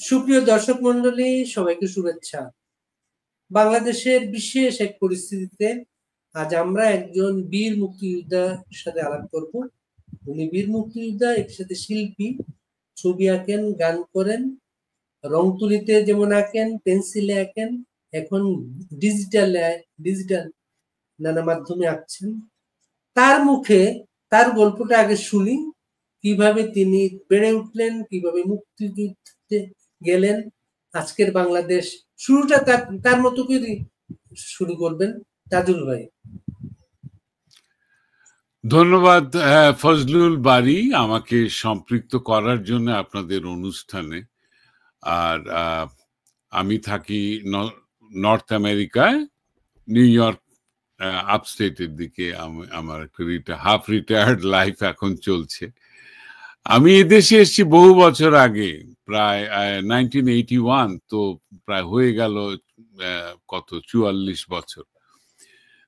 সুপ্রিয় দর্শক মন্ডলী, সবাইকে শুভেচ্ছা। বাংলাদেশের বিশেষ এক পরিস্থিতিতে আজ আমরা একজন বীর মুক্তিযোদ্ধার সাথে আলাপ করব। উনি বীর মুক্তিযোদ্ধা, একসাথে শিল্পী, ছবি আঁকেন, গান করেন, রং তুলিতে যেমন আঁকেন, পেন্সিলে আঁকেন, এখন ডিজিটাল ডিজিটাল নানা মাধ্যমে আঁকছেন। তার মুখে তার গল্পটা আগে শুনি, কিভাবে তিনি বেড়ে উঠলেন, কিভাবে মুক্তিযুদ্ধে গেলেন। আজকের বাংলাদেশ শুরুটা তার মতো করে শুরু করবেন তাজুল ভাই। ধন্যবাদ ফজলুল বারী আমাকে সম্পৃক্ত করার জন্য আপনাদের অনুষ্ঠানে। আর আমি থাকি নর্থ আমেরিকায়, নিউ ইয়র্ক আপস্টেটের দিকে। আমার হাফ রিটায়ার্ড লাইফ এখন চলছে। আমি এদেশে এসেছি বহু বছর আগে, প্রায় 1981, তো প্রায় হয়ে গেল কত 44 বছর।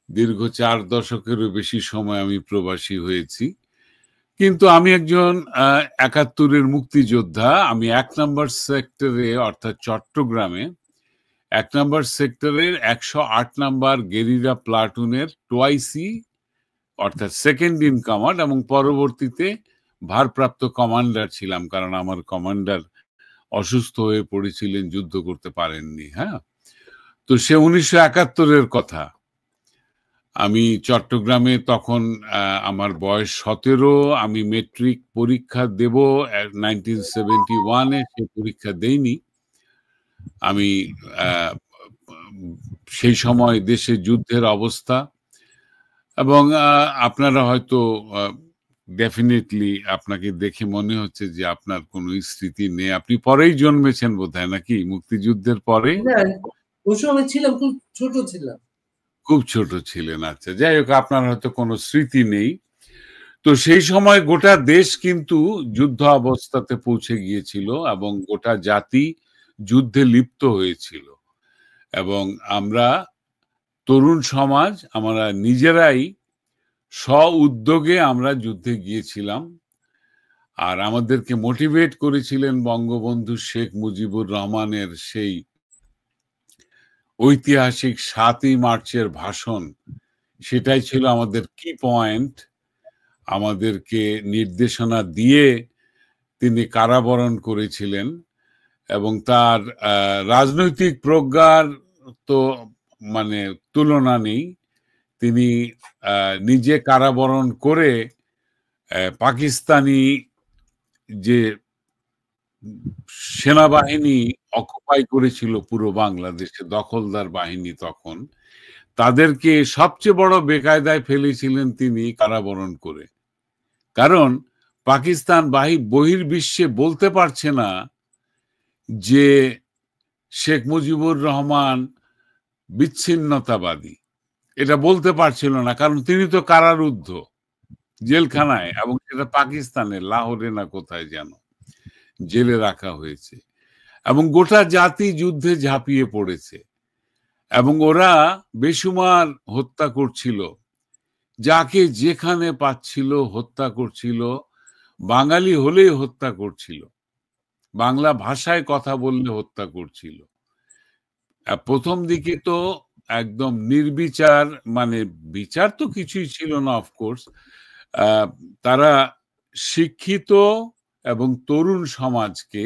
দীর্ঘ 4 দশকেরও বেশি সময় আমি প্রবাসী হয়েছি। কিন্তু আমি একজন 71-এর মুক্তিযোদ্ধা। আমি 1 নম্বর সেক্টরে, অর্থাৎ চট্টগ্রামে 1 নম্বর সেক্টরের 108 নম্বর গেরিলা প্লাটুনের টোয়াইসি, অর্থাৎ সেকেন্ড ইন কমান্ড, এবং পরবর্তীতে ভারপ্রাপ্ত কমান্ডার ছিলাম, কারণ আমার কমান্ডার অসুস্থ হয়ে পড়েছিলেন, যুদ্ধ করতে পারেননি। হ্যাঁ, তো সে 1971-এর কথা। আমি চট্টগ্রামে তখন আমার বয়স 17। আমি মেট্রিক পরীক্ষা দেব 1971-এ, সে পরীক্ষা দেইনি। আমি সেই সময় দেশে যুদ্ধের অবস্থা, এবং আপনারা হয়তো ডেফিনেটলি আপনাকে দেখে মনে হচ্ছে যে আপনার কোনো স্মৃতি নেই। আপনি পরেই জন্মেছেন বোধহয়, নাকি মুক্তিযুদ্ধের পরে? ওই সময় ছিলাম, খুব ছোট ছিলাম। খুব ছোট ছিলেন, আচ্ছা। যাই হোক, আপনার হয়তো কোনো স্মৃতি নেই। তো সেই সময় গোটা দেশ কিন্তু যুদ্ধ অবস্থাতে পৌঁছে গিয়েছিল এবং গোটা জাতি যুদ্ধে লিপ্ত হয়েছিল। এবং আমরা তরুণ সমাজ, আমরা নিজেরাই স্ব-উদ্যোগে আমরা যুদ্ধে গিয়েছিলাম। আর আমাদেরকে মোটিভেট করেছিলেন বঙ্গবন্ধু শেখ মুজিবুর রহমানের সেই ঐতিহাসিক 7ই মার্চের ভাষণ। সেটাই ছিল আমাদের কি পয়েন্ট। আমাদেরকে নির্দেশনা দিয়ে তিনি কারাবরণ করেছিলেন, এবং তার রাজনৈতিক প্রজ্ঞার তো মানে তুলনা নেই। তিনি নিজে কারাবরণ করে পাকিস্তানি যে সেনাবাহিনী অকুপাই করেছিল পুরো বাংলাদেশে, দখলদার বাহিনী, তখন তাদেরকে সবচেয়ে বড় বেকায়দায় ফেলেছিলেন তিনি কারাবরণ করে। কারণ পাকিস্তান বহির্বিশ্বে বলতে পারছে না যে শেখ মুজিবুর রহমান বিচ্ছিন্নতাবাদী, এটা বলতে পারছিল না, কারণ তিনি তো কারারুদ্ধ, জেলখানায়, এবং সেটা পাকিস্তানে, লাহোরে না কোথায় যেন জেলে রাখা হয়েছে। এবং গোটা জাতি যুদ্ধে ঝাঁপিয়ে পড়েছে, এবং ওরা বেসুমার হত্যা করছিল, যাকে যেখানে পাচ্ছিল হত্যা করছিল। বাঙালি হলেই হত্যা করছিল, বাংলা ভাষায় কথা বললে হত্যা করছিল। প্রথম দিকে তো একদম নির্বিচার, মানে বিচার তো কিছুই ছিল না অফকোর্স। তারা শিক্ষিত এবং তরুণ সমাজকে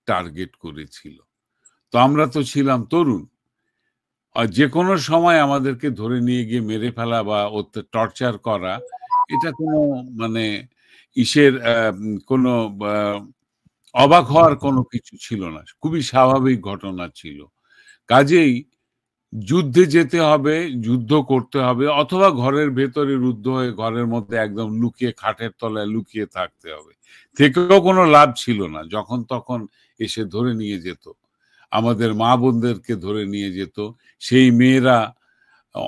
টার্গেট করেছিল। তো আমরা তো ছিলাম তরুণ, আর যে কোনো সময় আমাদেরকে ধরে নিয়ে গিয়ে মেরে ফেলা বা টর্চার করা, এটা কোনো মানে কোনো অবাক হওয়ার কোনো কিছু ছিল না, খুবই স্বাভাবিক ঘটনা ছিল। কাজেই যুদ্ধে যেতে হবে, যুদ্ধ করতে হবে, অথবা ঘরের ভেতরে রুদ্ধ হয়ে ঘরের মধ্যে একদম লুকিয়ে, খাটের তলায় লুকিয়ে থাকতে হবে। থেকেও কোনো লাভ ছিল না, যখন তখন এসে ধরে নিয়ে যেত, আমাদের মা বোনদেরকে ধরে নিয়ে যেত। সেই মেয়েরা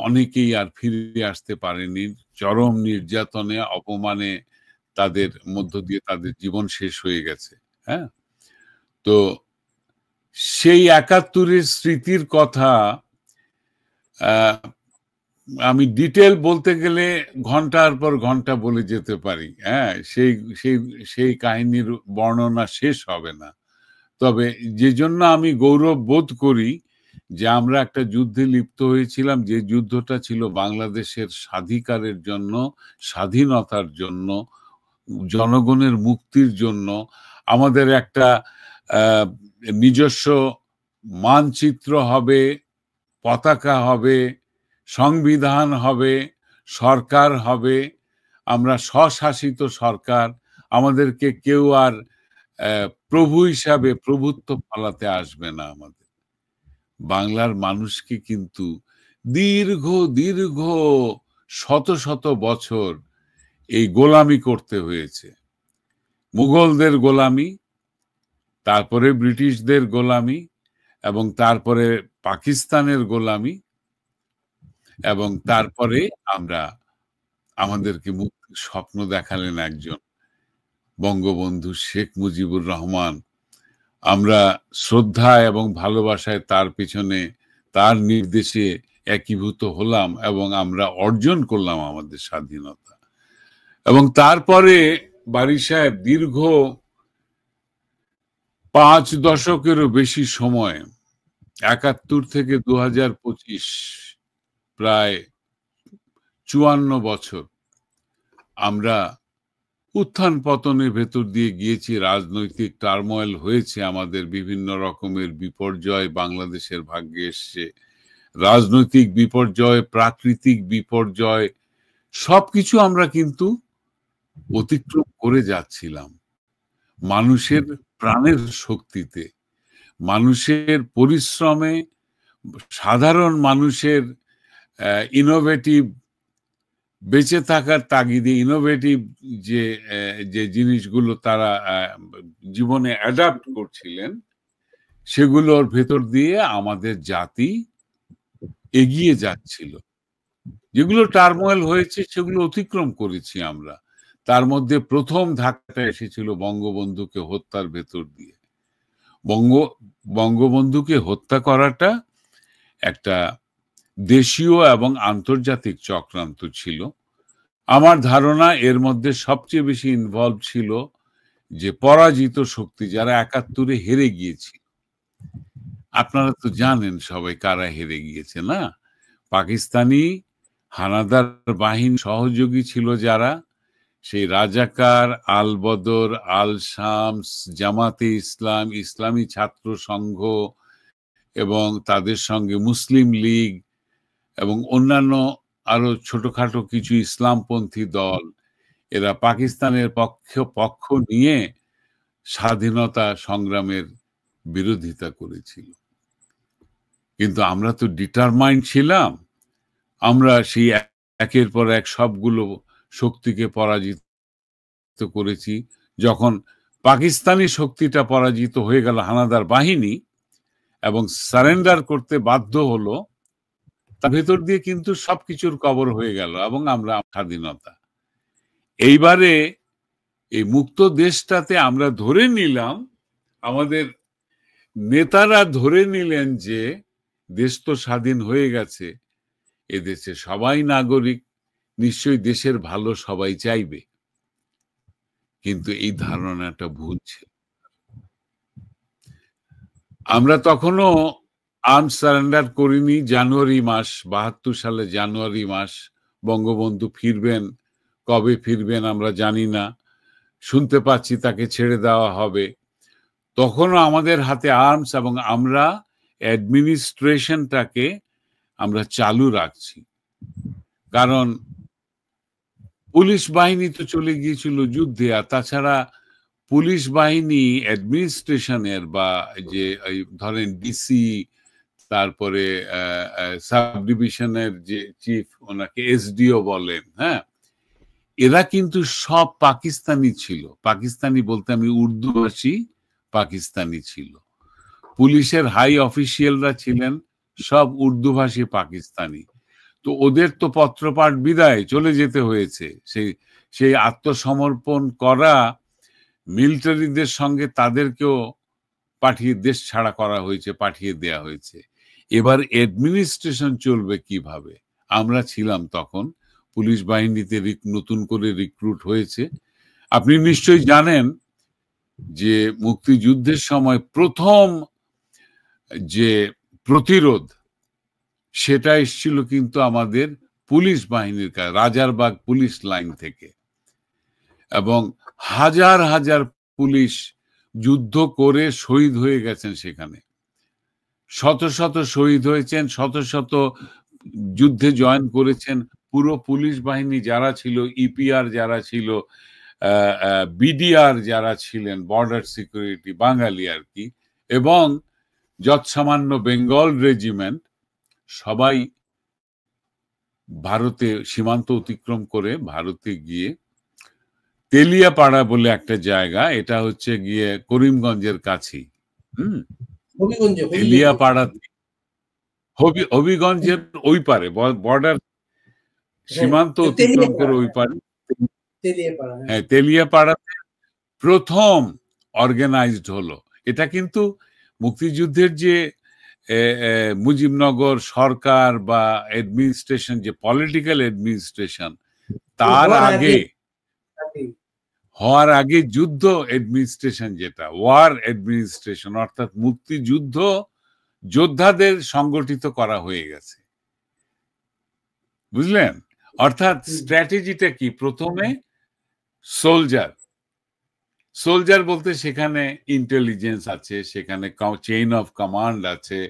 অনেকেই আর ফিরে আসতে পারেনি, চরম নির্যাতনে, অপমানে তাদের মধ্য দিয়ে তাদের জীবন শেষ হয়ে গেছে। হ্যাঁ, তো সেই 71-এর স্মৃতির কথা আমি ডিটেল বলতে গেলে ঘন্টার পর ঘন্টা বলে যেতে পারি। হ্যাঁ, সেই সেই সেই কাহিনীর বর্ণনা শেষ হবে না। তবে যে জন্য আমি গৌরব বোধ করি যে আমরা একটা যুদ্ধে লিপ্ত হয়েছিলাম, যে যুদ্ধটা ছিল বাংলাদেশের স্বাধিকারের জন্য, স্বাধীনতার জন্য, জনগণের মুক্তির জন্য। আমাদের একটা নিজস্ব মানচিত্র হবে, পতাকা হবে, সংবিধান হবে, সরকার হবে, আমরা স্বশাসিত সরকার। আমাদেরকে কেউ আর প্রভু হিসাবে প্রভুত্ব পালাতে আসবে না। আমাদের বাংলার মানুষকে কিন্তু দীর্ঘ দীর্ঘ শত শত বছর এই গোলামি করতে হয়েছে। মুঘলদের গোলামি, তারপরে ব্রিটিশদের গোলামি, এবং তারপরে পাকিস্তানের গোলামি, এবং তারপরে আমরা আমাদেরকে মুক্তির স্বপ্ন দেখালেন একজন বঙ্গবন্ধু শেখ মুজিবুর রহমান। আমরা শ্রদ্ধা এবং ভালোবাসায় তার পিছনে, তার নির্দেশে একীভূত হলাম এবং আমরা অর্জন করলাম আমাদের স্বাধীনতা। এবং তারপরে বারী সাহেব দীর্ঘ 5 দশকেরও বেশি সময়, 71 থেকে 2025, প্রায় 54 বছর আমরা উত্থান পতনের ভেতর দিয়ে গিয়েছি। রাজনৈতিক টার্ময়েল হয়েছে, আমাদের বিভিন্ন রকমের বিপর্যয় বাংলাদেশের ভাগ্যে এসছে, রাজনৈতিক বিপর্যয়, প্রাকৃতিক বিপর্যয়, সবকিছু আমরা কিন্তু অতিক্রম করে যাচ্ছিলাম মানুষের প্রাণের শক্তিতে, মানুষের পরিশ্রমে, সাধারণ মানুষের ইনোভেটিভ, বেঁচে থাকার তাগিদে ইনোভেটিভ যে জিনিসগুলো তারা জীবনে অ্যাডাপ্ট করছিলেন, সেগুলোর ভেতর দিয়ে আমাদের জাতি এগিয়ে যাচ্ছিল। যেগুলো টার্মোয়েল হয়েছে সেগুলো অতিক্রম করেছি আমরা। তার মধ্যে প্রথম ধাক্কাটা এসেছিল বঙ্গবন্ধুকে হত্যার ভেতর দিয়ে। বঙ্গবন্ধুকে হত্যা করাটা একটা দেশীয় এবং আন্তর্জাতিক চক্রান্ত ছিল। আমার ধারণা এর মধ্যে সবচেয়ে বেশি ইনভলভ ছিল যে পরাজিত শক্তি, যারা 71-এ হেরে গিয়েছিল। আপনারা তো জানেন সবাই কারা হেরে গিয়েছে, না? পাকিস্তানি হানাদার বাহিনী সহযোগী ছিল যারা, সেই রাজাকার, আল বদর, আল শামস, জামাতে ইসলাম, ইসলামী ছাত্র সংঘ এবং তাদের সঙ্গে মুসলিম লীগ এবং অন্যান্য আরো ছোটখাটো কিছু ইসলামপন্থী দল, এরা পাকিস্তানের পক্ষ নিয়ে স্বাধীনতা সংগ্রামের বিরোধিতা করেছিল। কিন্তু আমরা তো ডিটারমাইন্ড ছিলাম, আমরা সেই একের পর এক সবগুলো শক্তিকে পরাজিত করেছি। যখন পাকিস্তানি শক্তিটা পরাজিত হয়ে গেল, হানাদার বাহিনী, এবং সারেন্ডার করতে বাধ্য হলো, তার ভেতর দিয়ে কিন্তু সবকিছুর কবর হয়ে গেল এবং আমরা স্বাধীনতা। এইবারে এই মুক্ত দেশটাতে আমরা ধরে নিলাম, আমাদের নেতারা ধরে নিলেন যে দেশ তো স্বাধীন হয়ে গেছে, এদেশে সবাই নাগরিক, নিশ্চয়ই দেশের ভালো সবাই চাইবে। কিন্তু এই ধারণাটা ভুল ছিল। আমরা তখনও আর্মস সারেন্ডার করিনি। জানুয়ারি মাস, 72 সালে জানুয়ারি মাস, বঙ্গবন্ধু ফিরবেন, কবে ফিরবেন আমরা জানি না, শুনতে পাচ্ছি তাকে ছেড়ে দেওয়া হবে। তখনও আমাদের হাতে আর্মস এবং আমরা অ্যাডমিনিস্ট্রেশনটাকে আমরা চালু রাখছি। কারণ পুলিশ বাহিনী তো চলে গিয়েছিল যুদ্ধে, আর তাছাড়া পুলিশ বাহিনী অ্যাডমিনিস্ট্রেশনের বা যে ধরেন ডিসি, তারপরে সাব ডিভিশনের যে চিফ, ওনাকে এসডিও বলেন, হ্যাঁ, এরা কিন্তু সব পাকিস্তানি ছিল। পাকিস্তানি বলতে আমি উর্দুভাষী পাকিস্তানি ছিল। পুলিশের হাই অফিসিয়ালরা ছিলেন সব উর্দুভাষী পাকিস্তানি। তো ওদের তো পত্রপাঠ বিদায় চলে যেতে হয়েছে। সেই আত্মসমর্পণ করা মিলিটারিদের সঙ্গে তাদেরকেও পাঠিয়ে দেশ ছাড়া করা হয়েছে, পাঠিয়ে দেয়া হয়েছে। এবার অ্যাডমিনিস্ট্রেশন চলবে কিভাবে? আমরা ছিলাম তখন, পুলিশ বাহিনীতে নতুন করে রিক্রুট হয়েছে। আপনি নিশ্চয়ই জানেন যে মুক্তিযুদ্ধের সময় প্রথম যে প্রতিরোধ সেটা এসেছিল কিন্তু আমাদের পুলিশ বাহিনীর কাছে, রাজারবাগ পুলিশ লাইন থেকে। এবং হাজার হাজার পুলিশ যুদ্ধ করে শহীদ হয়ে গেছেন সেখানে, শত শত শহীদ হয়েছেন, শত শত যুদ্ধে জয়েন করেছেন। পুরো পুলিশ বাহিনী যারা ছিল, ইপিআর যারা ছিল, বিডিআর যারা ছিলেন, বর্ডার সিকিউরিটি বাঙালি আর কি, এবং যৎসামান্য বেঙ্গল রেজিমেন্ট, সবাই ভারতে সীমান্ত অতিক্রম করে ভারতে গিয়ে তেলিয়াপাড়া বলে একটা জায়গা, এটা হচ্ছে গিয়ে করিমগঞ্জের কাছেই, তেলিয়াপাড়া, হবিগঞ্জের ওই পারে, বর্ডার সীমান্ত অতিক্রম করে ওই পারে, হ্যাঁ, তেলিয়াপাড়াতে প্রথম অর্গানাইজড হলো। এটা কিন্তু মুক্তিযুদ্ধের যে মুজিবনগর সরকার বা অ্যাডমিনিস্ট্রেশন, যে পলিটিক্যাল অ্যাডমিনিস্ট্রেশন, তার আগে হওয়ার আগে যুদ্ধ অ্যাডমিনিস্ট্রেশন, যেটা ওয়ার অ্যাডমিনিস্ট্রেশন, অর্থাৎ মুক্তিযুদ্ধ যোদ্ধাদের সংগঠিত করা হয়ে গেছে, বুঝলেন? অর্থাৎ স্ট্র্যাটেজিটা কি, প্রথমে সোলজার বলতে সেখানে ইন্টেলিজেন্স আছে, সেখানে চেইন অফ কমান্ড আছে,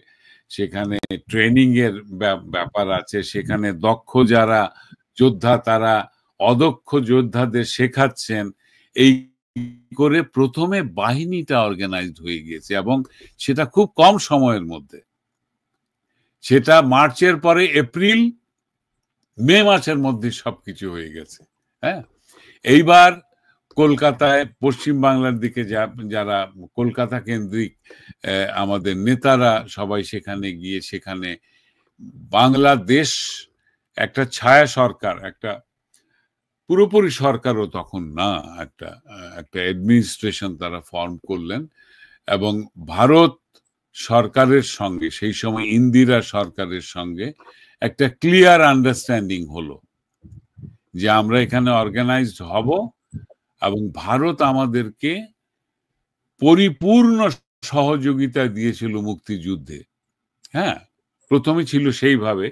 সেখানে ট্রেনিং এর ব্যাপার আছে, সেখানে দক্ষ যারা যোদ্ধা তারা অদক্ষ যোদ্ধাদের শেখাচ্ছেন। এই করে প্রথমে বাহিনীটা অর্গানাইজড হয়ে গিয়েছে, এবং সেটা খুব কম সময়ের মধ্যে। সেটা মার্চের পরে এপ্রিল মে মাসের মধ্যে সবকিছু হয়ে গেছে। হ্যাঁ, এইবার কলকাতায়, পশ্চিম বাংলার দিকে যারা কলকাতা কেন্দ্রিক আমাদের নেতারা সবাই সেখানে গিয়ে, সেখানে বাংলাদেশ একটা ছায়া সরকার, একটা পুরোপুরি সরকারও তখন না, একটা অ্যাডমিনিস্ট্রেশন তারা ফর্ম করলেন, এবং ভারত সরকারের সঙ্গে, সেই সময় ইন্দিরা সরকারের সঙ্গে একটা ক্লিয়ার আন্ডারস্ট্যান্ডিং হলো যে আমরা এখানে অর্গানাইজড হব, এবং ভারত আমাদেরকে পরিপূর্ণ সহযোগিতা দিয়েছিল মুক্তিযুদ্ধে। হ্যাঁ, প্রথমে ছিল সেইভাবে,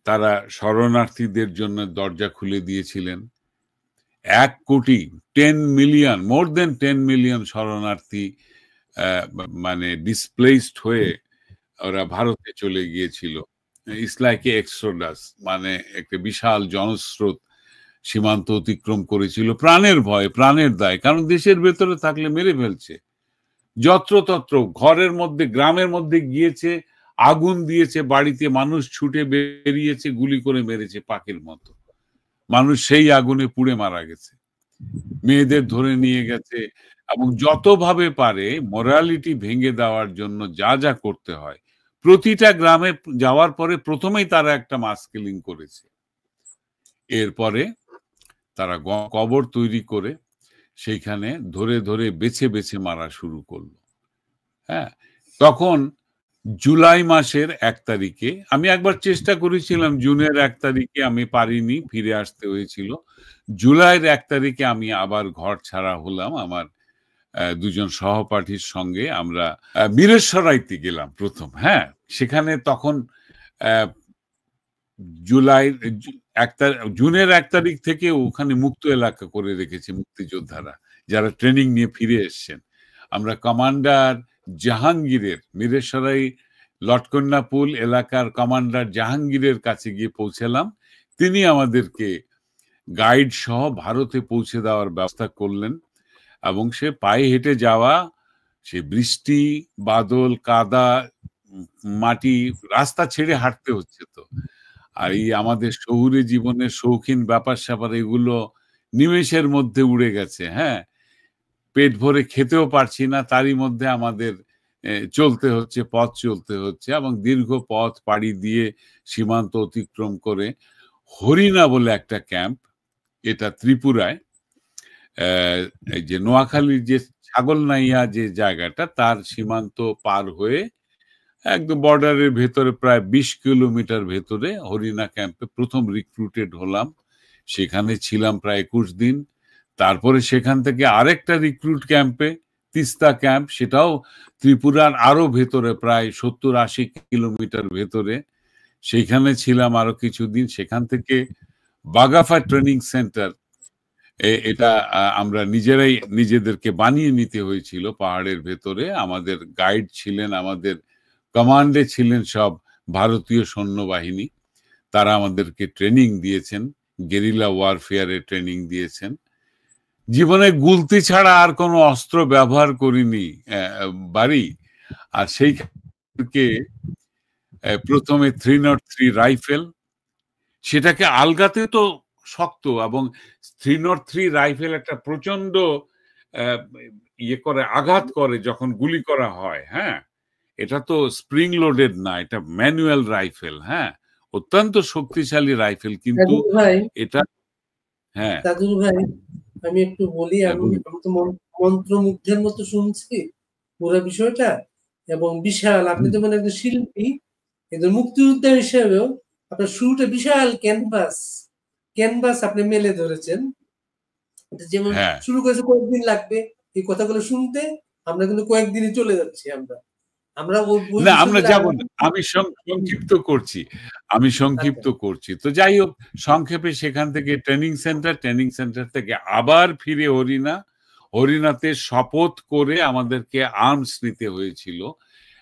তারা শরণার্থীদের জন্য দরজা খুলে দিয়েছিলেন। 1 কোটি 10 মিলিয়ন, মোর দেন 10 মিলিয়ন শরণার্থী মানে ডিসপ্লেসড হয়ে ওরা ভারতে চলে গিয়েছিল। ইটস লাইক এক্সোডাস, মানে একটা বিশাল জনস্রোত সীমান্ত অতিক্রম করেছিল প্রাণের ভয়, প্রাণের দায়, কারণ দেশের ভেতরে থাকলে মেরে ফেলছে। যত্রতত্র ঘরের মধ্যে, গ্রামের মধ্যে গিয়েছে, আগুন দিয়েছে বাড়িতে, মানুষ ছুটে বেরিয়েছে, গুলি করে মেরেছে পাখির মতো, মানুষ সেই আগুনে পুড়ে মারা গেছে, মেয়েদের ধরে নিয়ে গেছে, এবং যতভাবে পারে মোরালিটি ভেঙে দেওয়ার জন্য যা যা করতে হয়, প্রতিটা গ্রামে যাওয়ার পরে প্রথমেই তারা একটা মাস কিলিং করেছে। এরপরে তারা কবর তৈরি করে সেইখানে ধরে ধরে বেছে বেছে মারা শুরু করলো। হ্যাঁ, তখন জুলাই মাসের 1 তারিখে, আমি একবার চেষ্টা করেছিলাম জুনের 1 তারিখে, আমি পারিনি, ফিরে আসতে হয়েছিল। জুলাইয়ের 1 তারিখে আমি আবার ঘর ছাড়া হলাম আমার 2 জন সহপাঠীর সঙ্গে। আমরা বীরেশ্বরাইতে গেলাম প্রথম। হ্যাঁ, সেখানে তখন জুনের 1 তারিখ থেকে ওখানে মুক্ত এলাকা করে রেখেছে মুক্তিযোদ্ধারা, যারা ট্রেনিং নিয়ে ফিরে এসছেন। আমরা কমান্ডার জাহাঙ্গীরের, বীরেশ্বরাই লটকন্যাপুল এলাকার কমান্ডার জাহাঙ্গীরের কাছে গিয়ে পৌঁছালাম। তিনি আমাদেরকে গাইড সহ ভারতে পৌঁছে দেওয়ার ব্যবস্থা করলেন, এবং সে পায়ে হেঁটে যাওয়া, সে বৃষ্টি, বাদল, কাদা, মাটি, রাস্তা ছেড়ে হাঁটতে হচ্ছে। তো আর এই আমাদের শহুরে জীবনের শৌখিন ব্যাপার স্যাপার, এগুলো নিমেষের মধ্যে উড়ে গেছে। হ্যাঁ, পেট ভরে খেতেও পারছি না, তারই মধ্যে আমাদের চলতে হচ্ছে, পথ চলতে হচ্ছে, এবং দীর্ঘ পথ পাড়ি দিয়ে সীমান্ত অতিক্রম করে হরিণা বলে একটা ক্যাম্প, এটা ত্রিপুরায়, এই যে নোয়াখালীর যে ছাগলনাইয়া যে জায়গাটা, তার সীমান্ত পার হয়ে একদম বর্ডারের ভেতরে প্রায় 20 কিলোমিটার ভেতরে হরিণা ক্যাম্পে প্রথম রিক্রুটেড হলাম। সেখানে ছিলাম প্রায় 21 দিন। তারপরে সেখান থেকে আরেকটা রিক্রুট ক্যাম্পে তিস্তা ক্যাম্প, সেটাও ত্রিপুরার আরো ভেতরে, প্রায় 70-80 কিলোমিটার ভেতরে। সেইখানে ছিলাম আরো কিছুদিন। সেখান থেকে বাগাফা ট্রেনিং সেন্টার, এটা আমরা নিজেরাই নিজেদেরকে বানিয়ে নিতে হয়েছিল পাহাড়ের ভেতরে। আমাদের গাইড ছিলেন, আমাদের কমান্ডে ছিলেন সব ভারতীয় সৈন্যবাহিনী। তারা আমাদেরকে ট্রেনিং দিয়েছেন, গেরিলা ওয়ারফেয়ারে ট্রেনিং দিয়েছেন। জীবনে গুলতি ছাড়া আর কোনো অস্ত্র ব্যবহার করিনি বাড়ি। আর সেই থেকে প্রথমে 303 রাইফেল, সেটাকে আলগাতে তো শক্ত, এবং 303 রাইফেল একটা প্রচন্ড ইয়ে করে, আঘাত করে যখন গুলি করা হয়। হ্যাঁ, এটা তো স্প্রিং লোডেড না, এটা ম্যানুয়াল রাইফেল। হ্যাঁ, অত্যন্ত শক্তিশালী রাইফেল, কিন্তু দাদুর ভাই, এটা, হ্যাঁ, দাদুর ভাই, আমি একটু বলি, আমি এবং আমি তো মন্ত্রমুগ্ধের মতো শুনছি পুরো বিষয়টা। এবং বিশাল, আপনি তো মানে একজন শিল্পী, একজন মুক্তিযোদ্ধা হিসেবেও আপনার শুরুটা বিশাল ক্যানভাস, ক্যানভাস আপনি মেলে ধরেছেন। এটা যেমন হ্যাঁ, শুরু করেছে কয়েকদিন লাগবে এই কথাগুলো শুনতে, আমরা কিন্তু কয়েকদিনই চলে যাচ্ছি। আমরা আমরা ওই না আমরা বিষয়গুলো যাব আলাদা। না, আমি সংক্ষিপ্ত করছি, আমি আচ্ছা, সংক্ষিপ্ত করছি। তো যাই হোক, সংক্ষেপে সেখান থেকে ট্রেনিং সেন্টার থেকে আবার ফিরে হরিণাতে শপথ করে আমাদেরকে আর্মস নিতে হয়েছিল,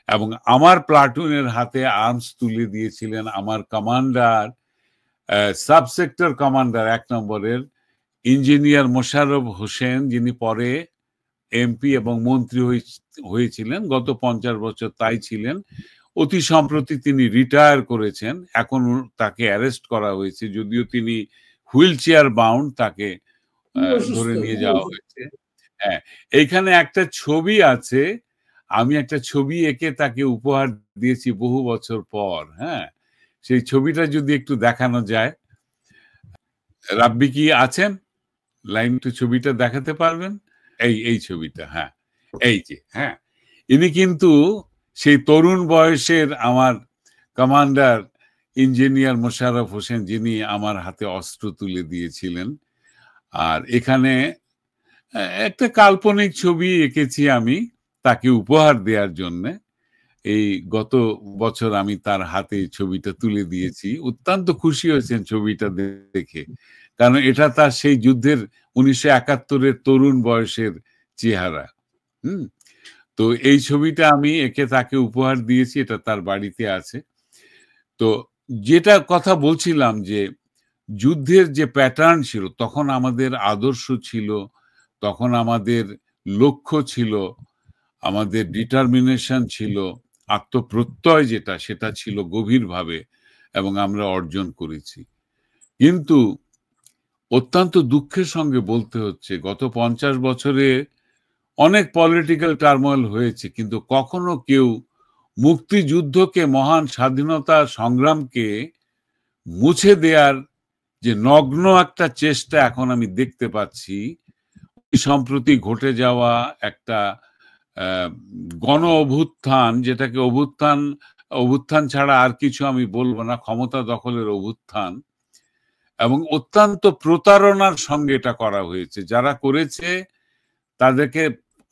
এবং আমার প্লাটুনের হাতে আর্মস তুলে দিয়েছিলেন আমার কমান্ডার, সাব সেক্টর কমান্ডার 1 নম্বরের ইঞ্জিনিয়ার মোশাররফ হোসেন, যিনি পরে এমপি এবং মন্ত্রী হয়েছিলেন, গত 50 বছর তাই ছিলেন। অতি সম্প্রতি তিনি রিটায়ার করেছেন, এখন তাকে অ্যারেস্ট করা হয়েছে, যদিও তিনি হুইল চেয়ার বাউন্ড, তাকে খুবই অসুস্থ, ধরে নিয়ে খুবই যাওয়া অসুস্থ। হয়েছে। হ্যাঁ, এইখানে একটা ছবি আছে, আমি একটা ছবি এঁকে তাকে উপহার দিয়েছি বহু বছর পর। হ্যাঁ, সেই ছবিটা যদি একটু দেখানো যায়। রাব্বি কি আছেন লাইন? টু ছবিটা দেখাতে পারবেন? এই ছবিটা, হ্যাঁ, এই যে, হ্যাঁ, ইনি কিন্তু সেই তরুণ বয়সের আমার কমান্ডার ইঞ্জিনিয়ার মোশাররফ হোসেন, যিনি আমার হাতে অস্ত্র তুলে দিয়েছিলেন। আর এখানে একটা কাল্পনিক ছবি এঁকেছি আমি তাকে উপহার দেওয়ার জন্য। এই গত বছর আমি তার হাতে ছবিটা তুলে দিয়েছি। অত্যন্ত খুশি হয়েছেন ছবিটা দেখে, কারণ এটা তার সেই যুদ্ধের 1971-এর তরুণ বয়সের চেহারা। হুম, তো এই ছবিটা আমি একে তাকে উপহার দিয়েছি, এটা তার বাড়িতে আছে। তো যেটা কথা বলছিলাম, যে যুদ্ধের যে প্যাটার্ন ছিল, তখন আমাদের আদর্শ ছিল, তখন আমাদের লক্ষ্য ছিল, আমাদের ডিটারমিনেশন ছিল, আত্মপ্রত্যয় যেটা, সেটা ছিল গভীরভাবে, এবং আমরা অর্জন করেছি। কিন্তু অত্যন্ত দুঃখের সঙ্গে বলতে হচ্ছে, গত 50 বছরে অনেক পলিটিক্যাল টার্মোইল হয়েছে, কিন্তু কখনো কেউ মুক্তিযুদ্ধকে, মহান স্বাধীনতা সংগ্রামকে মুছে দেওয়ার যে নগ্ন একটা চেষ্টা এখন আমি দেখতে পাচ্ছি, সম্প্রতি ঘটে যাওয়া একটা গণ অভ্যুত্থান, যেটাকে অভ্যুত্থান ছাড়া আর কিছু আমি বলবো না, ক্ষমতা দখলের অভ্যুত্থান, এবং অত্যন্ত প্রতারণার সঙ্গে এটা করা হয়েছে। যারা করেছে তাদেরকে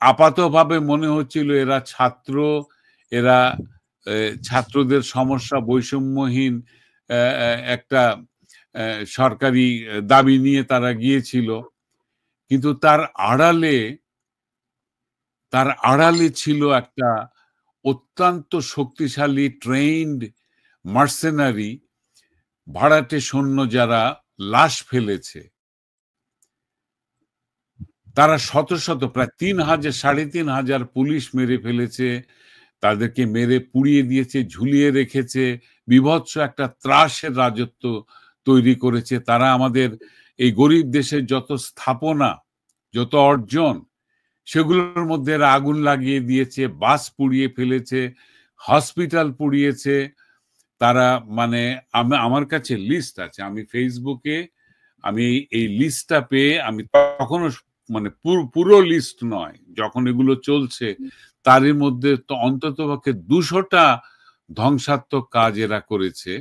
আপাতভাবে মনে হচ্ছিল এরা ছাত্র, এরা ছাত্রদের সমস্যা, বৈষম্যহীন একটা সরকারি দাবি নিয়ে তারা গিয়েছিল, কিন্তু তার আড়ালে ছিল একটা অত্যন্ত শক্তিশালী ট্রেইনড মার্সেনারি ভাড়াটে সৈন্য, যারা লাশ ফেলেছে। তারা শত শত, প্রায় 3,000 পুলিশ মেরে ফেলেছে, তাদেরকে মেরে পুড়িয়ে দিয়েছে, ঝুলিয়ে রেখেছে, বীভৎস একটা ত্রাসের রাজত্ব তৈরি করেছে। তারা আমাদের এই গরিব দেশের যত স্থাপনা, যত অর্জন, সেগুলোর মধ্যে এরা আগুন লাগিয়ে দিয়েছে, বাস পুড়িয়ে ফেলেছে, হসপিটাল পুড়িয়েছে। তারা মানে আমার কাছে লিস্ট আছে, আমি ফেসবুকে, আমি এই লিস্টটা পেয়ে, আমি তখনও মানে পুরো লিস্ট নয়, যখন এগুলো চলছে তারই মধ্যে তো অন্তত পক্ষে 200টা ধ্বংসাত্মক কাজ এরা করেছে,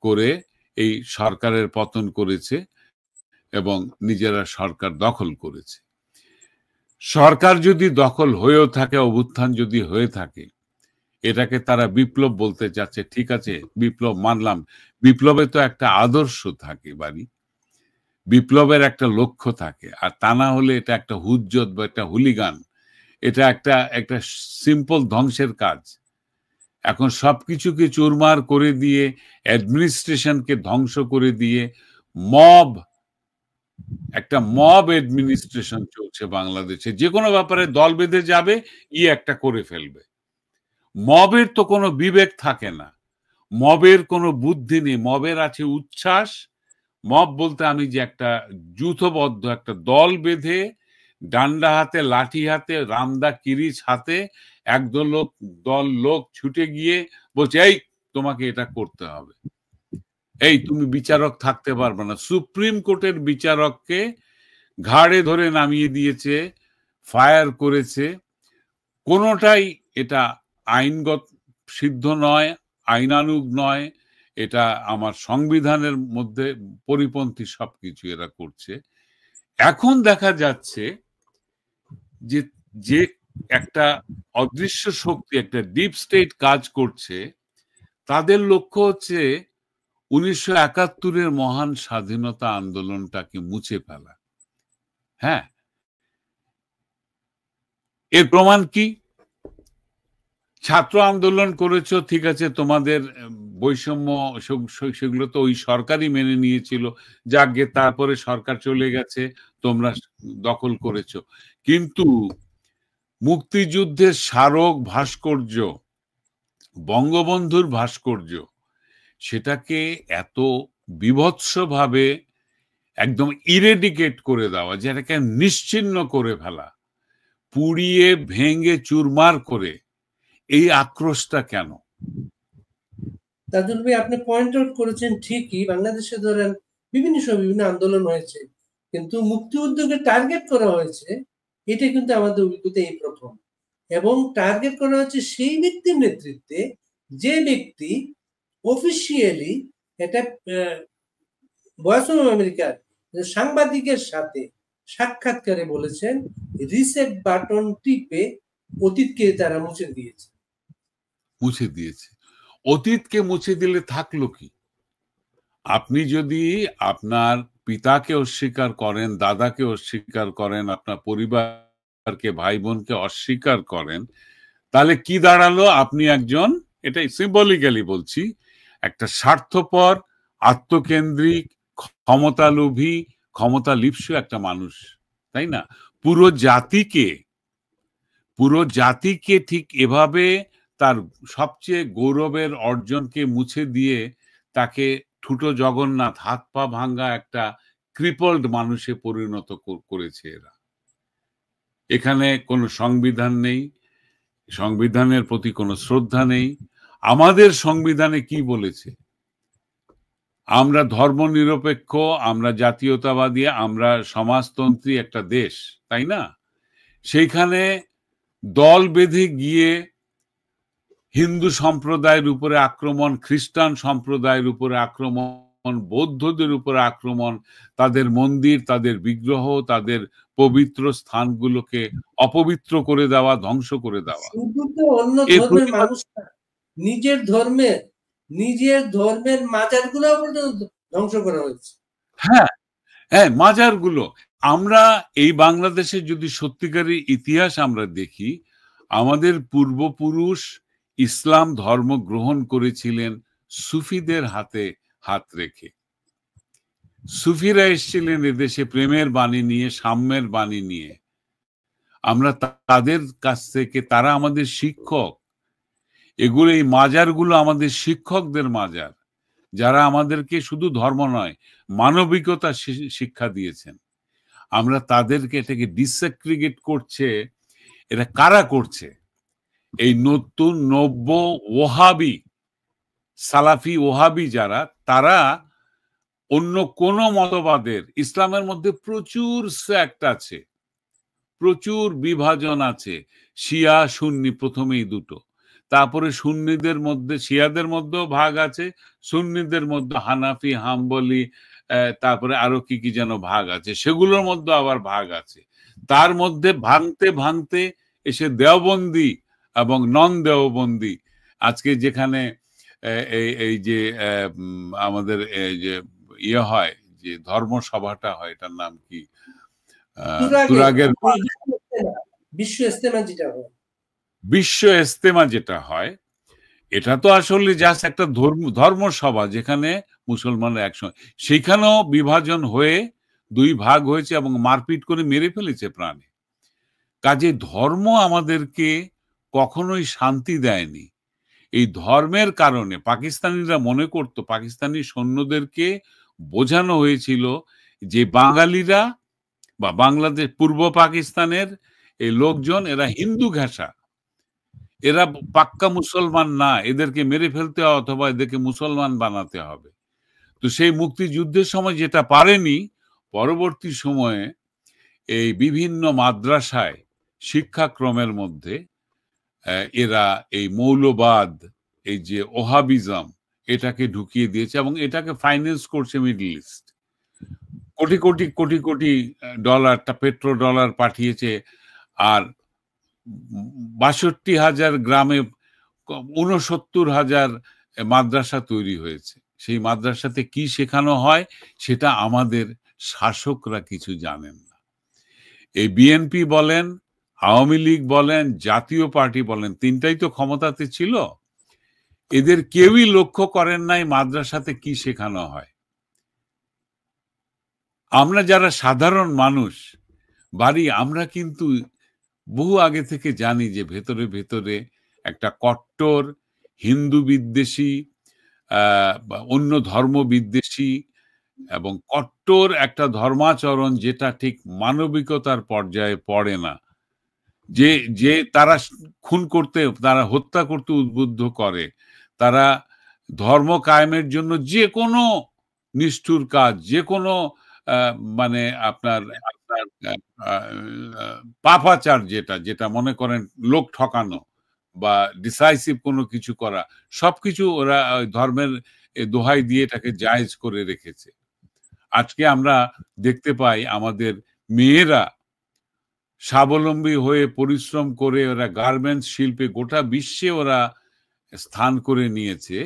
করে এই সরকারের পতন করেছে এবং নিজেরা সরকার দখল করেছে। সরকার যদি দখল হয়েও থাকে, অভ্যুত্থান যদি হয়ে থাকে, এটাকে তারা বিপ্লব বলতে চাচ্ছে, ঠিক আছে, বিপ্লব মানলাম। বিপ্লবে তো একটা আদর্শ থাকে বাড়ি, বিপ্লবের একটা লক্ষ্য থাকে, আর তা না হলে এটা একটা হুজ্জত বা একটা হুলিগান, এটা একটা একটা সিম্পল ধ্বংসের কাজ। এখন সবকিছুকে চুরমার করে দিয়ে, অ্যাডমিনিস্ট্রেশনকে ধ্বংস করে দিয়ে, মব একটা মব অ্যাডমিনিস্ট্রেশন চলছে বাংলাদেশে। যে কোনো ব্যাপারে দল বেঁধে যাবে, একটা করে ফেলবে। মবের তো কোনো বিবেক থাকে না, মবের কোনো বুদ্ধি নেই, মবের আছে উচ্ছ্বাস। মব বলতে আমি যে একটা যূথবদ্ধ একটা দল বেঁধে, ডান্ডা হাতে, লাঠি হাতে, রামদা কিরিচ হাতে একদল লোক ছুটে গিয়ে বলছে, এই তোমাকে এটা করতে হবে, এই তুমি বিচারক থাকতে পারবে না। সুপ্রিম কোর্টের বিচারককে ঘাড়ে ধরে নামিয়ে দিয়েছে, ফায়ার করেছে। কোনোটাই এটা আইনগত সিদ্ধ নয়, আইনানুগ নয়, এটা আমার সংবিধানের মধ্যে পরিপন্থী সবকিছু এরা করছে। এখন দেখা যাচ্ছে যে যে একটা অদৃশ্য শক্তি, একটা ডিপ স্টেট কাজ করছে, তাদের লক্ষ্য হচ্ছে 1971-এর মহান স্বাধীনতা আন্দোলনটাকে মুছে ফেলা। হ্যাঁ, এর প্রমাণ কি? ছাত্র আন্দোলন করেছো, ঠিক আছে, তোমাদের বৈষম্য সেগুলো তো ওই সরকারই মেনে নিয়েছিল, যাকগে তারপরে সরকার চলে গেছে, তোমরা দখল করেছো। কিন্তু মুক্তিযুদ্ধের স্মারক ভাস্কর্য, বঙ্গবন্ধুর ভাস্কর্য, সেটাকে এত বীভৎসভাবে একদম ইরেডিকেট করে দেওয়া, যেটাকে নিশ্চিহ্ন করে ফেলা, পুড়িয়ে ভেঙে চুরমার করে, এই আক্রোশটা কেন? তাজুল ভাই, আপনি পয়েন্ট আউট করেছেন ঠিকই, বাংলাদেশে ধরেন বিভিন্ন সময় বিভিন্ন আন্দোলন হয়েছে, কিন্তু মুক্তিযুদ্ধকে টার্গেট করা হয়েছে, এটা কিন্তু আমাদের অভিজ্ঞতা এই প্রথম। এবং টার্গেট করা হচ্ছে সেই ব্যক্তির নেতৃত্বে যে ব্যক্তি অফিসিয়ালি এটা ভয়েস অফ আমেরিকার সাংবাদিকের সাথে সাক্ষাৎকারে বলেছেন রিসেট বাটন টিপে অতীতকে তারা মুছে দিয়েছে। মুছে দিয়েছে। অতীতকে মুছে দিলে থাকলো কি? আপনি যদি আপনার পিতাকে অস্বীকার করেন, দাদাকে অস্বীকার করেন, আপনার পরিবারকে, ভাই বোনকে অস্বীকার করেন, তাহলে কি দাঁড়ালো? আপনি একজন, এটাই সিম্বলিক্যালি বলছি, একটা স্বার্থপর, আত্মকেন্দ্রিক, ক্ষমতালোভী, ক্ষমতা লিপ্সু একটা মানুষ, তাই না? পুরো জাতিকে ঠিক এভাবে তার সবচেয়ে গৌরবের অর্জনকে মুছে দিয়ে তাকে ঠুটো জগন্নাথ, হাত পা ভাঙ্গা একটা ক্রিপলড মানুষে পরিণত করেছে এরা। এখানে কোনো সংবিধান নেই, সংবিধানের প্রতি কোনো শ্রদ্ধা নেই। আমাদের সংবিধানে কি বলেছে? আমরা ধর্মনিরপেক্ষ, আমরা জাতীয়তাবাদী, আমরা সমাজতন্ত্রী একটা দেশ, তাই না? সেইখানে দল বেঁধে গিয়ে হিন্দু সম্প্রদায়ের উপরে আক্রমণ, খ্রিস্টান সম্প্রদায়ের উপরে আক্রমণ, বৌদ্ধদের উপরে আক্রমণ, তাদের মন্দির, তাদের বিগ্রহ, তাদের পবিত্র স্থানগুলোকে অপবিত্র করে দেওয়া, ধ্বংস করে দেওয়া, শুধু তো অন্য এর ধর্মের প্রতিবাদ। মানুষ না, নিজের ধর্মের মাজার গুলো পর্যন্ত ধ্বংস করা হয়েছে। হ্যাঁ, হ্যাঁ, মাজারগুলো। আমরা এই বাংলাদেশে যদি সত্যিকারের ইতিহাস আমরা দেখি, আমাদের পূর্বপুরুষ ইসলাম ধর্ম গ্রহণ করেছিলেন সুফিদের হাতে হাত রেখে। সুফিরা এসেছিলেন এদেশে প্রেমের বাণী নিয়ে, সাম্যের বাণী নিয়ে। আমরা তাদের কাছ থেকে, তারা আমাদের শিক্ষক। এগুলো, এই মাজারগুলো আমাদের শিক্ষকদের মাজার, যারা আমাদেরকে শুধু ধর্ম নয়, মানবিকতা শিক্ষা দিয়েছেন। আমরা তাদেরকে, এটাকে ডিসেগ্রিগেট করছে। এটা কারা করছে? এই নতুন নব্য ওহাবি, সালাফি ওহাবি যারা, তারা অন্য কোন মতবাদের, ইসলামের মধ্যে প্রচুর সেক্ট আছে, প্রচুর বিভাজন আছে, শিয়া সুন্নি প্রথমেই দুটো, তারপরে সুন্নিদের মধ্যে, শিয়াদের মধ্যেও ভাগ আছে, সুন্নিদের মধ্যে হানাফি, হাম্বলি, তারপরে আরো কি কি যেন ভাগ আছে, সেগুলোর মধ্যে আবার ভাগ আছে। তার মধ্যে ভাঙতে ভাঙতে এসে দেওবন্দি এবং নন দেওবন্দি, আজকে যেখানে এই যে আমাদের এই যে ইয়ে হয়, যে ধর্মসভাটা হয়, এটার নাম কি, তুরাগের বিশ্ব ইস্তেমা যেটা হয়, বিশ্ব ইস্তেমা যেটা হয়, এটা তো আসলে জাস্ট একটা ধর্মসভা যেখানে মুসলমানরা একসঙ্গে, সেখানেও বিভাজন হয়ে দুই ভাগ হয়েছে এবং মারপিট করে মেরে ফেলেছে প্রাণে। কাজে ধর্ম আমাদেরকে কখনোই শান্তি দেয়নি। এই ধর্মের কারণে পাকিস্তানিরা মনে করত, পাকিস্তানি সৈন্যদেরকে বোঝানো হয়েছিল যে বাঙালিরা বা বাংলাদেশ পূর্ব পাকিস্তানের এই লোকজন এরা হিন্দু ঘেঁষা, এরা পাক্কা মুসলমান না, এদেরকে মেরে ফেলতে হবে অথবা এদেরকে মুসলমান বানাতে হবে। তো সেই মুক্তিযুদ্ধের সময় যেটা পারেনি, পরবর্তী সময়ে এই বিভিন্ন মাদ্রাসায় শিক্ষাক্রমের মধ্যে এরা এই মৌলবাদ, এই যে ওহাবিজম, এটাকে ঢুকিয়ে দিয়েছে এবং এটাকে ফাইন্যান্স করছে middle east. Crore crore crore crore ডলারটা petro dollar পাঠিয়েছে। আর ৬২,০০০ গ্রামে ৬৯,০০০ মাদ্রাসা তৈরি হয়েছে। সেই মাদ্রাসাতে কি শেখানো হয় সেটা আমাদের শাসকরা কিছু জানেন না। এই বিএনপি বলেন, আওয়ামী লীগ বলেন, জাতীয় পার্টি বলেন, তিনটাই তো ক্ষমতাতে ছিল, এদের কেউই লক্ষ্য করেন নাই মাদ্রাসাতে কি শেখানো হয়। আমরা যারা সাধারণ মানুষ বাড়ি, আমরা কিন্তু বহু আগে থেকে জানি যে ভেতরে ভেতরে একটা কট্টর হিন্দু বিদ্বেষী, অন্য ধর্ম বিদ্বেষী এবং কট্টর একটা ধর্মাচরণ যেটা ঠিক মানবিকতার পর্যায়ে পড়ে না, যে যে তারা খুন করতে, তারা হত্যা করতে উদ্বুদ্ধ করে, তারা ধর্ম কায়েমের জন্য যে কোনো নিষ্ঠুর কাজ, যে কোনো মানে আপনার পাপাচার, যেটা যেটা মনে করেন লোক ঠকানো বা ডিসাইসিভ কোনো কিছু করা, সবকিছু ওরা ধর্মের দোহাই দিয়ে এটাকে জায়েজ করে রেখেছে। আজকে আমরা দেখতে পাই আমাদের মেয়েরা স্বাবলম্বী হয়ে পরিশ্রম করে ওরা গার্মেন্টস শিল্পে গোটা বিশ্বে ওরা স্থান করে নিয়েছে।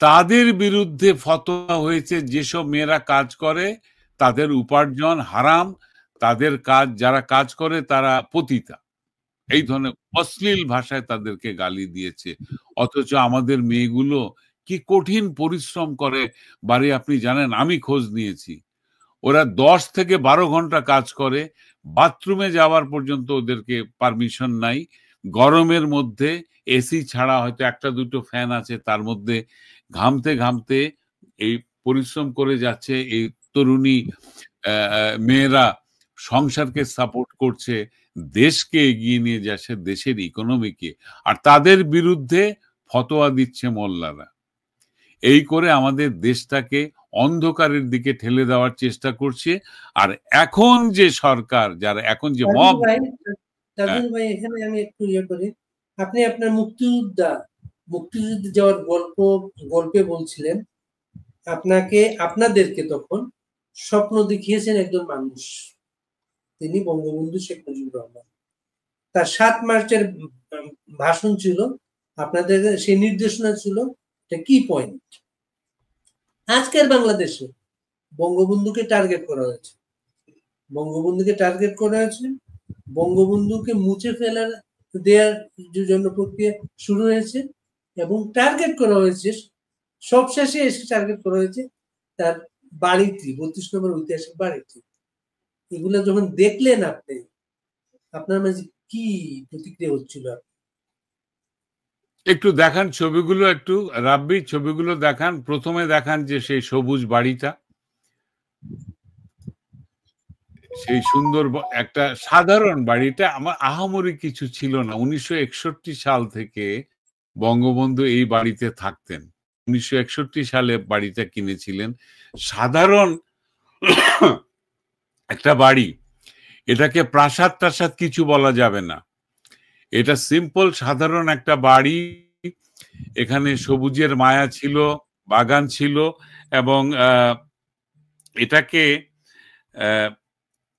তাদের বিরুদ্ধে ফতোয়া হয়েছে যেসব মেয়েরা কাজ করে তাদের উপার্জন হারাম, তাদের কাজ, যারা কাজ করে তারা পতিতা, এই ধরনের অশ্লীল ভাষায় তাদেরকে গালি দিয়েছে। অথচ আমাদের মেয়েগুলো কি কঠিন পরিশ্রম করে বাড়ি, আপনি জানেন, আমি খোঁজ নিয়েছি, ওরা 10 থেকে 12 ঘন্টা কাজ করে, বাথরুমে যাওয়ার পর্যন্ত ওদেরকে পারমিশন নাই, গরমের মধ্যে এসি ছাড়া হয়তো একটা দুটো ফ্যান আছে, তার মধ্যে ঘামতে ঘামতে এই পরিশ্রম করে যাচ্ছে। এই তরুণী মেয়েরা সংসারকে সাপোর্ট করছে, দেশকে এগিয়ে নিয়ে যাচ্ছে, দেশের ইকোনমিকে, আর তাদের বিরুদ্ধে ফতোয়া দিচ্ছে মোল্লারা। এই করে আমাদের দেশটাকে অন্ধকারের দিকে ঠেলে দেওয়ার চেষ্টা করছে। আর এখন যে সরকার, যারা এখন যে মব, ভাই এখানে আমি একটু ইয়ে করি, আপনি আপনার মুক্তিযুদ্ধে যাওয়ার গল্পে বলছিলেন, আপনাদেরকে তখন স্বপ্ন দেখিয়েছেন একজন মানুষ, তিনি বঙ্গবন্ধু শেখ মুজিবুর রহমান। তার 7 মার্চের ভাষণ ছিল, আপনাদের সেই নির্দেশনা ছিল, কি পয়েন্ট। আজকের বাংলাদেশে বঙ্গবন্ধুকে টার্গেট করা হয়েছে, বঙ্গবন্ধুকে মুছে ফেলার দেওয়ার জন্য প্রক্রিয়া শুরু হয়েছে এবং টার্গেট করা হয়েছে, সবশেষে এসে টার্গেট করা হয়েছে তার বাড়িটি, 32 নম্বর ঐতিহাসিক বাড়িটি। এগুলো যখন দেখলেন আপনি, আপনার মাঝে কি প্রতিক্রিয়া হচ্ছিল? একটু দেখান ছবিগুলো, একটু রাব্বি ছবিগুলো দেখান। প্রথমে দেখান যে সেই সবুজ বাড়িটা, সেই সুন্দর একটা সাধারণ বাড়িটা, আমার আহামরি কিছু ছিল না। 1961 সাল থেকে বঙ্গবন্ধু এই বাড়িতে থাকতেন। 1961 সালে বাড়িটা কিনেছিলেন। সাধারণ একটা বাড়ি, এটাকে প্রাসাদ টাসাদ কিছু বলা যাবে না, এটা সিম্পল সাধারণ একটা বাড়ি। এখানে সবুজের মায়া ছিল, বাগান ছিল এবং এটাকে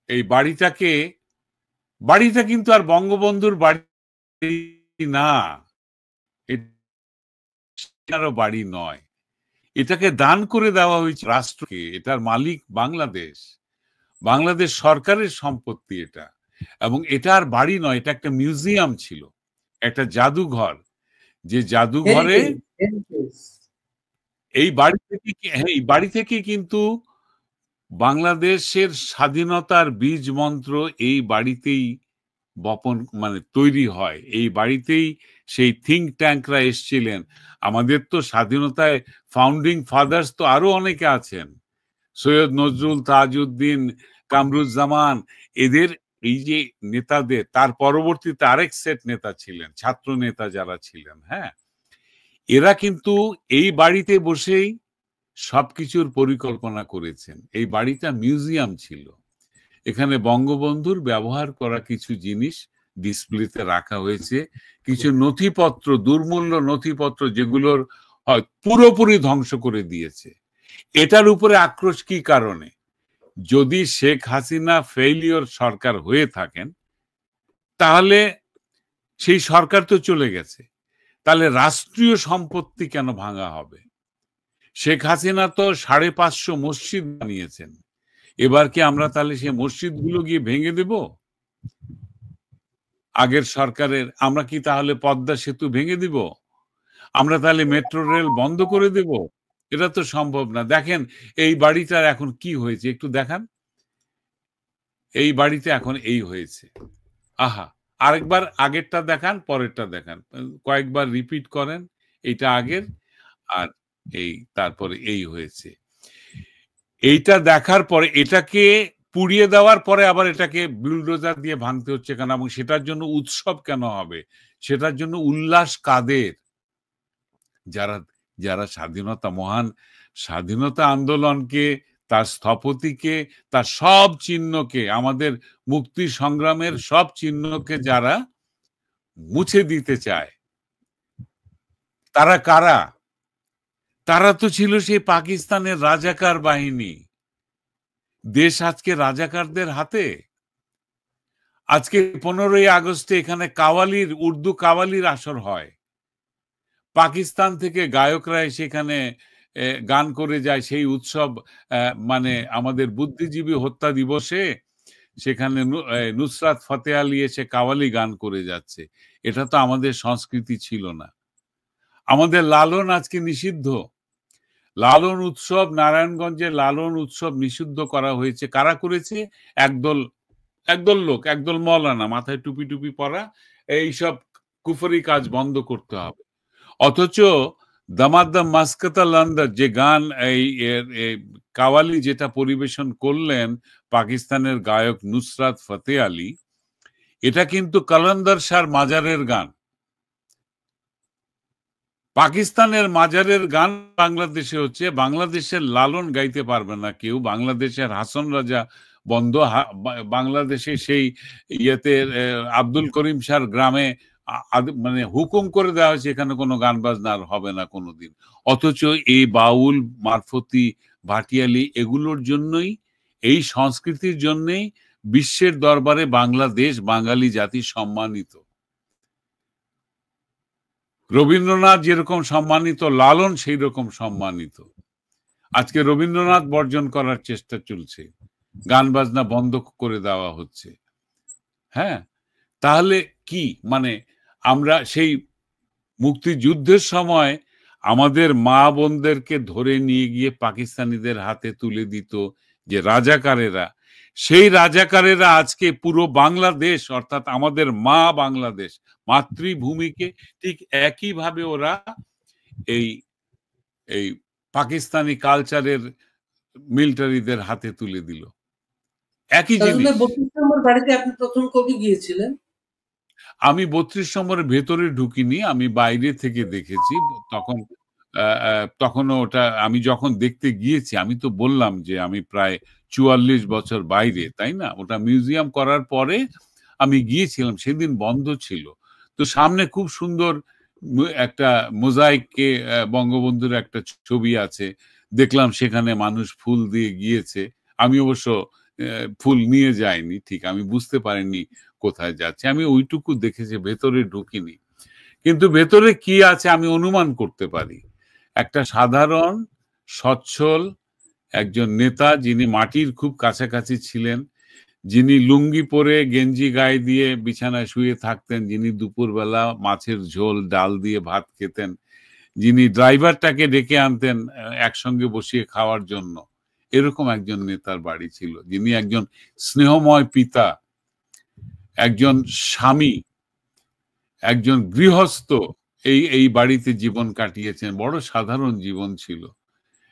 এই বাড়িটাকে বাড়িটা কিন্তু আর বঙ্গবন্ধুর বাড়ি না, এটারও বাড়ি নয়। এটাকে দান করে দেওয়া হয়েছে রাষ্ট্রকে। এটার মালিক বাংলাদেশ। বাংলাদেশ সরকারের সম্পত্তি এটা। এবং এটা আর বাড়ি নয়, এটা একটা মিউজিয়াম ছিল, একটা জাদুঘর। যে জাদুঘরে হেরিটেজ, হেরিটেজ। এই বাড়ি থেকে হ্যাঁ, এই বাড়ি থেকে কিন্তু বাংলাদেশের স্বাধীনতার বীজ মন্ত্র এই বাড়িতেই বপন মানে তৈরি হয়। এই বাড়িতেই সেই থিঙ্ক ট্যাঙ্করা এসছিলেন। আমাদের তো স্বাধীনতায় ফাউন্ডিং ফাদার্স তো আরো অনেকে আছেন, সৈয়দ নজরুল, তাজউদ্দিন, কামরুজ্জামান, এদের এই যে নেতাদের, তার পরবর্তীতে আরেক সেট নেতা ছিলেন, ছাত্র নেতা যারা ছিলেন, হ্যাঁ, এরা কিন্তু এই বাড়িতে বসেই সবকিছুর পরিকল্পনা করেছেন। এই বাড়িটা মিউজিয়াম ছিল। এখানে বঙ্গবন্ধুর ব্যবহার করা কিছু জিনিস ডিসপ্লেতে রাখা হয়েছে, কিছু নথিপত্র, দুর্মূল্য নথিপত্র, যেগুলোর পুরোপুরি ধ্বংস করে দিয়েছে। এটার উপরে আক্রোশ কি কারণে? যদি শেখ হাসিনা ফেইলিওর সরকার হয়ে থাকেন, তাহলে সেই সরকার তো চলে গেছে, তাহলে রাষ্ট্রীয় সম্পত্তি কেন ভাঙা হবে? শেখ হাসিনা তো 550 মসজিদ বানিয়েছেন। এবার কি আমরা তাহলে সেই মসজিদগুলো গিয়ে ভেঙে দেব? আগের সরকারের আমরা কি তাহলে পদ্মা সেতু ভেঙে দিব? আমরা তাহলে মেট্রো রেল বন্ধ করে দেব? এটা তো সম্ভব না। দেখেন এই বাড়িটার এখন কি হয়েছে, একটু দেখান। এই বাড়িতে এখন এই হয়েছে। আহা, আরেকবার আগেরটা দেখান, পরেরটা দেখান, কয়েকবার রিপিট করেন। এইটা আগের, আর এই তারপরে এই হয়েছে। এইটা দেখার পরে এটাকে পুড়িয়ে দেওয়ার পরে আবার এটাকে বুলডোজার দিয়ে ভাঙতে হচ্ছে কেন, এবং সেটার জন্য উৎসব কেন হবে? সেটার জন্য উল্লাস কাদের? যারা যারা স্বাধীনতা, মহান স্বাধীনতা আন্দোলনকে, তার স্থপতিকে, তার সব চিহ্নকে, আমাদের মুক্তি সংগ্রামের সব চিহ্নকে যারা মুছে দিতে চায়, তারা কারা? তারা তো ছিল সেই পাকিস্তানের রাজাকার বাহিনী। দেশ আজকে রাজাকারদের হাতে। আজকে 15ই আগস্টে এখানে কাওয়ালির, উর্দু কাওয়ালির আসর হয়। পাকিস্তান থেকে গায়করা সেখানে গান করে যায়। সেই উৎসব, মানে আমাদের বুদ্ধিজীবী হত্যা দিবসে সেখানে নুসরাত ফতে আলী এসে কাওয়ালি গান করে যাচ্ছে। এটা তো আমাদের সংস্কৃতি ছিল না। আমাদের লালন আজকে নিষিদ্ধ। লালন উৎসব, নারায়ণগঞ্জের লালন উৎসব নিষিদ্ধ করা হয়েছে। কারা করেছে? একদল একদল লোক, একদল মৌলানা, মাথায় টুপি টুপি পরা। এইসব কুফরি কাজ বন্ধ করতে হবে। অথচ দামাদ্দাম মাসকাতা লন্ডন যে গান, এই কাওয়ালি যেটা পরিবেশন করলেন পাকিস্তানের গায়ক নুসরাত ফতে আলী, এটা কিন্তু কালান্দার শাহর মাজারের গান। পাকিস্তানের মাজারের গান বাংলাদেশে হচ্ছে। বাংলাদেশের লালন গাইতে পারবে না কেউ। বাংলাদেশের হাসন রাজা বন্ধ, বাংলাদেশে সেই ইয়েতে আব্দুল করিম শাহর গ্রামে মানে হুকুম করে দেওয়া হয়েছে এখানে কোনো গান বাজনা আর হবে না কোনোদিন। অথচ এই বাউল, মারফতি, ভাটিয়ালি এগুলোর জন্যই, এই সংস্কৃতির জন্যই বিশ্বের দরবারে বাংলাদেশ, বাঙালি জাতি সম্মানিত। রবীন্দ্রনাথ যেরকম সম্মানিত, লালন সেই রকম সম্মানিত। আজকে রবীন্দ্রনাথ বর্জন করার চেষ্টা চলছে, গান বাজনা বন্ধ করে দেওয়া হচ্ছে। হ্যাঁ, তাহলে কি মানে আমরা সেই মুক্তিযুদ্ধের সময় আমাদের মা বোনদেরকে ধরে নিয়ে গিয়ে পাকিস্তানিদের হাতে তুলে দিত যে রাজাকারেরা, সেই রাজাকারেরা আজকে পুরো বাংলাদেশ, অর্থাৎ আমাদের মা বাংলাদেশ, মাতৃভূমিকে ঠিক একইভাবে ওরা এই এই পাকিস্তানি কালচারের মিলিটারিদের হাতে তুলে দিল। একই জিনিস। 32 নম্বর বাড়িতে আপনি প্রথম কবে গিয়েছিলেন? আমি 32 নম্বরের ভেতরে ঢুকিনি, আমি বাইরে থেকে দেখেছি। তখন তখনও ওটা আমি যখন দেখতে গিয়েছি, আমি তো বললাম যে আমি প্রায় 44 বছর বাইরে, তাই না? ওটা মিউজিয়াম করার পরে আমি গিয়েছিলাম, সেদিন বন্ধ ছিল। তো সামনে খুব সুন্দর একটা মোজাইকে বঙ্গবন্ধুর একটা ছবি আছে, দেখলাম সেখানে মানুষ ফুল দিয়ে গিয়েছে। আমি অবশ্য ফুল নিয়ে যায়নি, ঠিক আমি বুঝতে পারিনি কোথায় যাচ্ছে, আমি ওইটুকু দেখেছি, ভেতরে ঢুকিনি। কিন্তু ভেতরে কি আছে আমি অনুমান করতে পারি। একটা সাধারণ সচ্ছল একজন নেতা, যিনি মাটির খুব কাছাকাছি ছিলেন, যিনি লুঙ্গি পরে গেঞ্জি গায়ে দিয়ে বিছানায় শুয়ে থাকতেন, যিনি দুপুরবেলা মাছের ঝোল ডাল দিয়ে ভাত খেতেন, যিনি ড্রাইভারটাকে ডেকে আনতেন একসঙ্গে বসিয়ে খাওয়ার জন্য, এরকম একজন নেতার বাড়ি ছিল, যিনি একজন স্নেহময় পিতা, একজন স্বামী, একজন গৃহস্থ, এই বাড়িতে জীবন কাটিয়েছেন। বড় সাধারণ জীবন ছিল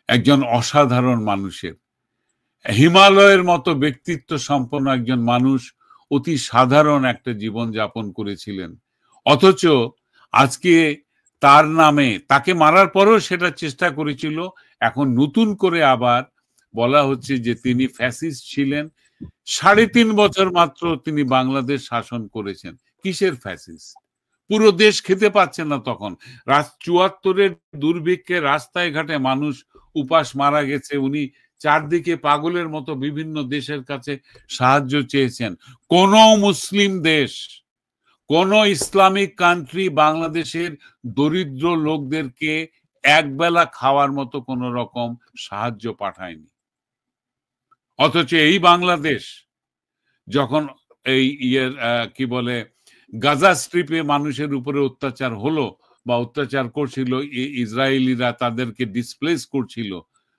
একজন অসাধারণ মানুষের। হিমালয়ের মতো ব্যক্তিত্ব সম্পন্ন একজন মানুষ অতি সাধারণ একটা জীবন যাপন করেছিলেন, অথচ আজকে তার নামে, তাকে মারার পরেও সেটা চেষ্টা করেছিল, এখন নতুন করে আবার বলা হচ্ছে যে তিনি ফ্যাসিস্ট ছিলেন। ৩.৫ বছর মাত্র তিনি বাংলাদেশ শাসন করেছেন, কিসের ফ্যাসিস্ট? পুরো দেশ খেতে পাচ্ছে না তখন। ৭৪-এর দুর্ভিক্ষে রাস্তায় ঘাটে মানুষ উপাস মারা গেছে, উনি চারদিকে পাগলের মতো বিভিন্ন দেশের কাছে সাহায্য চেয়েছেন। কোন মুসলিম দেশ, কোন ইসলামিক কান্ট্রি বাংলাদেশের দরিদ্র লোকদেরকে একবেলা খাওয়ার মতো কোন রকম সাহায্য পাঠায়নি। অথচ এই বাংলাদেশ যখন এই কি বলে গাজা স্ট্রিপে মানুষের উপরে অত্যাচার হলো বা অত্যাচার করছিল, ইসরায়েলিরা তাদেরকে ডিসপ্লেস করছিল,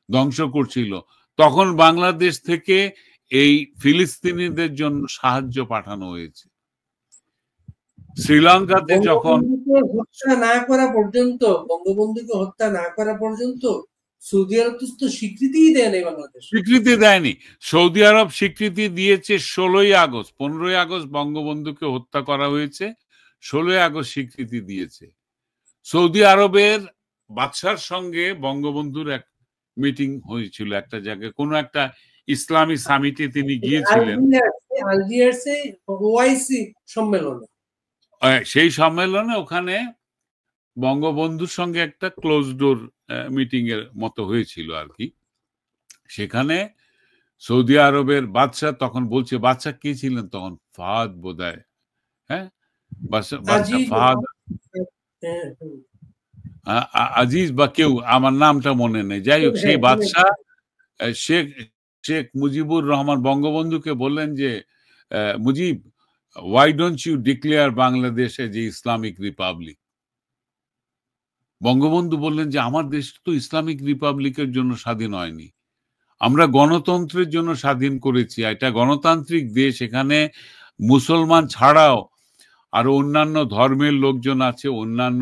ধ্বংস করছিল, তখন বাংলাদেশ থেকে এই ফিলিস্তিনিদের জন্য সাহায্য পাঠানো হয়েছে। শ্রীলঙ্কাতে যখন হত্যা না করা পর্যন্ত, বঙ্গবন্ধুকে হত্যা না করা পর্যন্ত সৌদি আরব তো স্বীকৃতিই দেয় নাই বাংলাদেশ। স্বীকৃতি দেয়নি। সৌদি আরব স্বীকৃতি দিয়েছে ১৬ই আগস্ট। ১৫ই আগস্ট বঙ্গবন্ধুকে হত্যা করা হয়েছে, ১৬ই আগস্ট স্বীকৃতি দিয়েছে। সৌদি আরবের বাদশার সঙ্গে বঙ্গবন্ধুর এক মিটিং হয়েছিল একটা জায়গায়, কোন একটা ইসলামী সামিটে তিনি গিয়েছিলেন। আলজিয়ার্সে ওআইসি সম্মেলনে, সেই সম্মেলনে ওখানে বঙ্গবন্ধুর সঙ্গে একটা ক্লোজ ডোর মিটিং এর মতো হয়েছিল আর কি। সেখানে সৌদি আরবের বাদশাহ তখন বলছে, বাদশাহ কে ছিলেন তখন? ফাহাদ বোধহয়, হ্যাঁ, বাদশাহ ফাহাদ, আজিজ বা কেউ, আমার নামটা মনে নেই, যাই হোক, সেই বাদশাহ শেখ শেখ মুজিবুর রহমান বঙ্গবন্ধুকে বললেন যে, Mujib, why don't you declare Bangladesh as a Islamic Republic? Bangabandhu বললেন যে আমার দেশ তো ইসলামিক রিপাবলিকের জন্য স্বাধীন হয়নি, আমরা গণতন্ত্রের জন্য স্বাধীন করেছি। এটা গণতান্ত্রিক দেশ, এখানে মুসলমান ছাড়াও আরো অন্যান্য ধর্মের লোকজন আছে, অন্যান্য